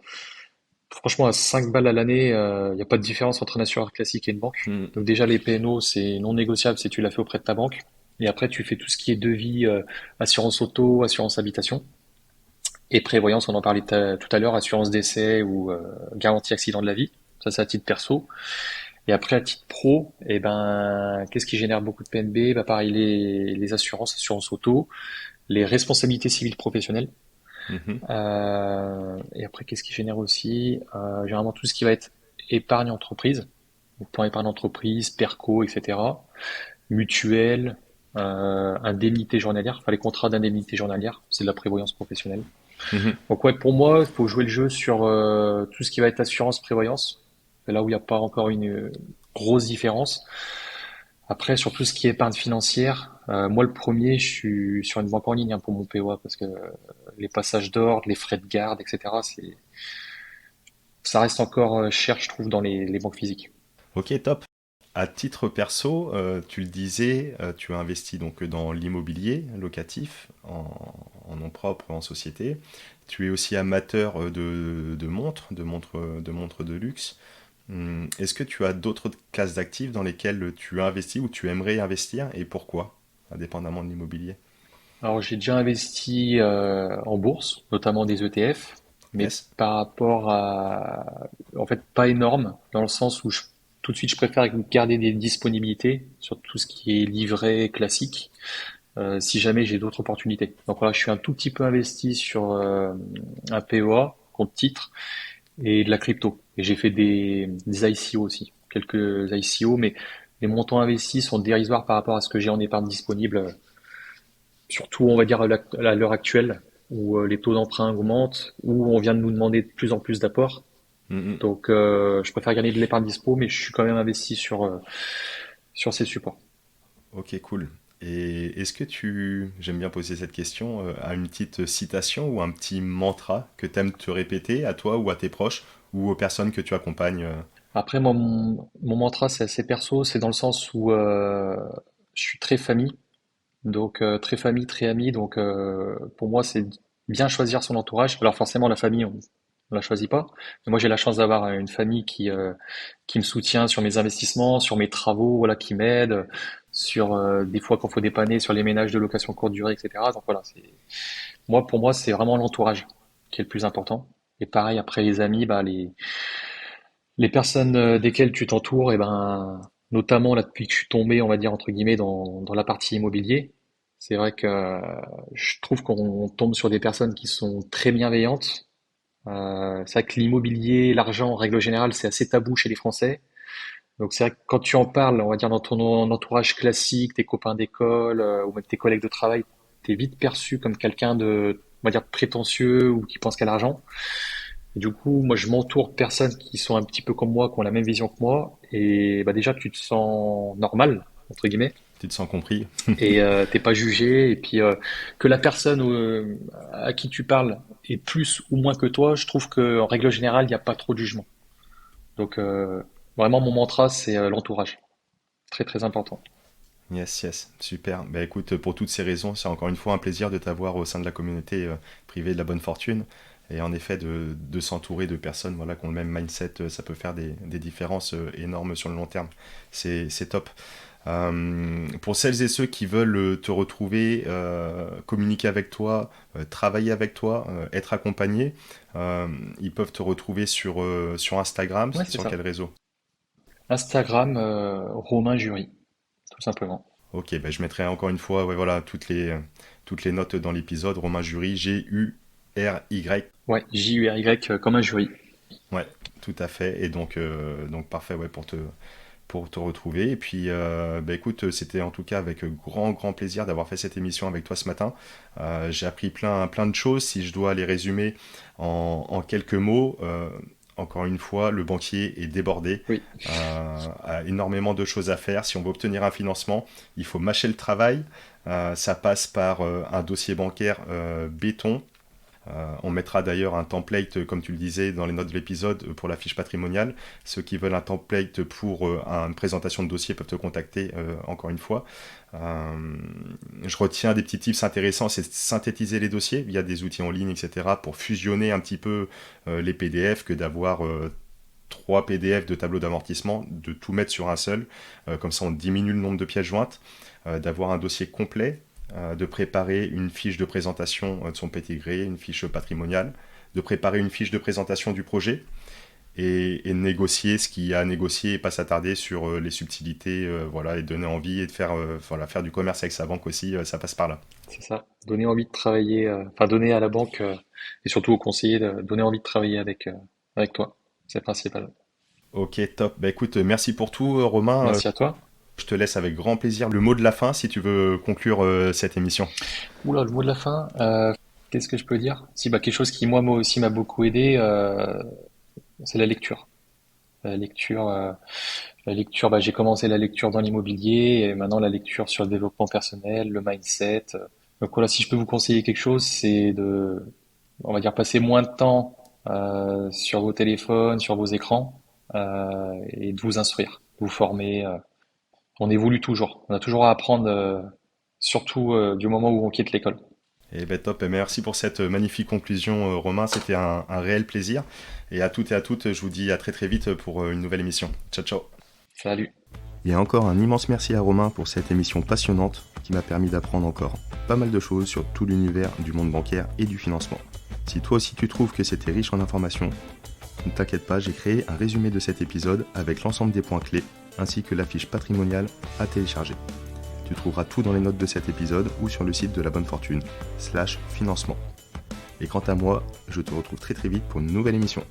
franchement à 5 balles à l'année, il n'y a pas de différence entre un assureur classique et une banque. Mhm. Donc déjà les PNO, c'est non négociable si tu l'as fait auprès de ta banque. Et après, tu fais tout ce qui est devis, assurance auto, assurance habitation. Et prévoyance, on en parlait tout à l'heure, assurance décès ou garantie accident de la vie. Ça, c'est à titre perso. Et après, à titre pro, eh ben, qu'est-ce qui génère beaucoup de PNB? Bah, pareil, les assurances, assurance auto, les responsabilités civiles professionnelles. Mhm. Et après, qu'est-ce qui génère aussi? Généralement, tout ce qui va être épargne entreprise, donc plan épargne entreprise, PERCO, etc. Mutuelle, indemnité journalière, enfin les contrats d'indemnité journalière, c'est de la prévoyance professionnelle. Mhm. Donc ouais, pour moi, il faut jouer le jeu sur tout ce qui va être assurance prévoyance. C'est là où il n'y a pas encore une grosse différence. Après, sur tout ce qui est épargne financière, moi le premier, je suis sur une banque en ligne hein, pour mon POA parce que les passages d'ordre, les frais de garde, etc. Ça reste encore cher, je trouve, dans les banques physiques. Ok, top. À titre perso, tu le disais, tu as investi donc dans l'immobilier locatif, en nom propre, en société. Tu es aussi amateur de montres, de montres de luxe. Est-ce que tu as d'autres classes d'actifs dans lesquelles tu as investi ou tu aimerais investir et pourquoi, indépendamment de l'immobilier? Alors j'ai déjà investi en bourse, notamment des ETF, mais Yes. par rapport à, en fait, pas énorme, dans le sens où tout de suite je préfère garder des disponibilités sur tout ce qui est livret classique, si jamais j'ai d'autres opportunités. Donc voilà, je suis un tout petit peu investi sur un PEA, compte titre, et de la crypto. Et j'ai fait des ICO aussi, quelques ICO, mais les montants investis sont dérisoires par rapport à ce que j'ai en épargne disponible surtout on va dire à l'heure actuelle où les taux d'emprunt augmentent, où on vient de nous demander de plus en plus d'apports. Mhm. Donc je préfère gagner de l'épargne dispo, mais je suis quand même investi sur ces supports. Ok, cool. Et est-ce que j'aime bien poser cette question, as une petite citation ou un petit mantra que tu aimes te répéter à toi ou à tes proches ou aux personnes que tu accompagnes? Après, moi, mon mantra, c'est assez perso, c'est dans le sens où je suis très famille, donc très famille, très ami, donc pour moi, c'est bien choisir son entourage. Alors forcément, la famille, on la choisit pas, mais moi, j'ai la chance d'avoir une famille qui me soutient sur mes investissements, sur mes travaux, voilà, qui m'aide, sur des fois quand faut dépanner sur les ménages de location courte durée, etc. Donc voilà, pour moi, c'est vraiment l'entourage qui est le plus important. Et pareil, après les amis, bah les personnes desquelles tu t'entoures, et ben notamment là depuis que je suis tombé, on va dire entre guillemets, dans la partie immobilier. C'est vrai que je trouve qu'on tombe sur des personnes qui sont très bienveillantes. C'est vrai que l'immobilier, l'argent en règle générale, c'est assez tabou chez les Français. Donc c'est vrai que quand tu en parles, on va dire dans ton entourage classique, tes copains d'école ou même tes collègues de travail, t'es vite perçu comme quelqu'un de, on va dire, prétentieux ou qui pense qu'à l'argent. Et du coup, moi, je m'entoure de personnes qui sont un petit peu comme moi, qui ont la même vision que moi. Et bah, déjà, tu te sens normal, entre guillemets, Tu te sens compris? et t'es pas jugé. Et puis, que la personne à qui tu parles est plus ou moins que toi, je trouve qu'en règle générale, il n'y a pas trop de jugement. Donc, vraiment, mon mantra, c'est l'entourage. Très, très important. Yes, yes, super. Bah écoute, pour toutes ces raisons, c'est encore une fois un plaisir de t'avoir au sein de la communauté privée de la bonne fortune. Et en effet, de s'entourer de personnes voilà, qui ont le même mindset, ça peut faire des différences énormes sur le long terme. C'est top. Pour celles et ceux qui veulent te retrouver, communiquer avec toi, travailler avec toi, être accompagnés, ils peuvent te retrouver sur Instagram, Ouais, c'est sur ça. quel réseau? Instagram, Romain Jury, tout simplement. Ok, bah, je mettrai encore une fois ouais, voilà, toutes les notes dans l'épisode. Romain Jury, Gury. Ouais, Jury, comme un jury. Ouais, tout à fait. Et donc parfait ouais, pour te retrouver. Et puis, bah, écoute, c'était en tout cas avec grand, grand plaisir d'avoir fait cette émission avec toi ce matin. J'ai appris plein de choses. Si je dois les résumer en quelques mots, encore une fois, le banquier est débordé, Oui, a énormément de choses à faire. Si on veut obtenir un financement, il faut mâcher le travail. Ça passe par un dossier bancaire béton. On mettra d'ailleurs un template, comme tu le disais, dans les notes de l'épisode pour la fiche patrimoniale. Ceux qui veulent un template pour une présentation de dossier peuvent te contacter encore une fois. Je retiens des petits tips intéressants, c'est synthétiser les dossiers via des outils en ligne, etc. pour fusionner un petit peu les PDF que d'avoir 3 PDF de tableau d'amortissement, de tout mettre sur un seul. Comme ça, on diminue le nombre de pièces jointes, d'avoir un dossier complet, de préparer une fiche de présentation de son petit gré, une fiche patrimoniale, de préparer une fiche de présentation du projet et de négocier ce qu'il y a à négocier et pas s'attarder sur les subtilités, voilà, et donner envie et de faire du commerce avec sa banque aussi, ça passe par là. c'est ça. Donner envie de travailler, enfin donner à la banque et surtout au conseiller de donner envie de travailler avec toi. C'est le principal. Ok, top. Bah écoute, merci pour tout, Romain. Merci à toi. Je te laisse avec grand plaisir le mot de la fin si tu veux conclure cette émission. Oula, le mot de la fin. Qu'est-ce que je peux dire? Si, bah quelque chose qui moi aussi m'a beaucoup aidé, c'est la lecture. La lecture, bah, j'ai commencé la lecture dans l'immobilier et maintenant la lecture sur le développement personnel, le mindset. Donc voilà, si je peux vous conseiller quelque chose, c'est de, on va dire, passer moins de temps sur vos téléphones, sur vos écrans et de vous instruire, de vous former. On évolue toujours. On a toujours à apprendre, surtout du moment où on quitte l'école. Et ben top, et merci pour cette magnifique conclusion, Romain. C'était un réel plaisir. Et à toutes et à toutes, je vous dis à très très vite pour une nouvelle émission. Ciao, ciao. Salut. Et encore un immense merci à Romain pour cette émission passionnante qui m'a permis d'apprendre encore pas mal de choses sur tout l'univers du monde bancaire et du financement. Si toi aussi tu trouves que c'était riche en informations, ne t'inquiète pas, j'ai créé un résumé de cet épisode avec l'ensemble des points clés ainsi que la fiche patrimoniale à télécharger. Tu trouveras tout dans les notes de cet épisode ou sur le site de la Bonne Fortune /financement. Et quant à moi, je te retrouve très très vite pour une nouvelle émission.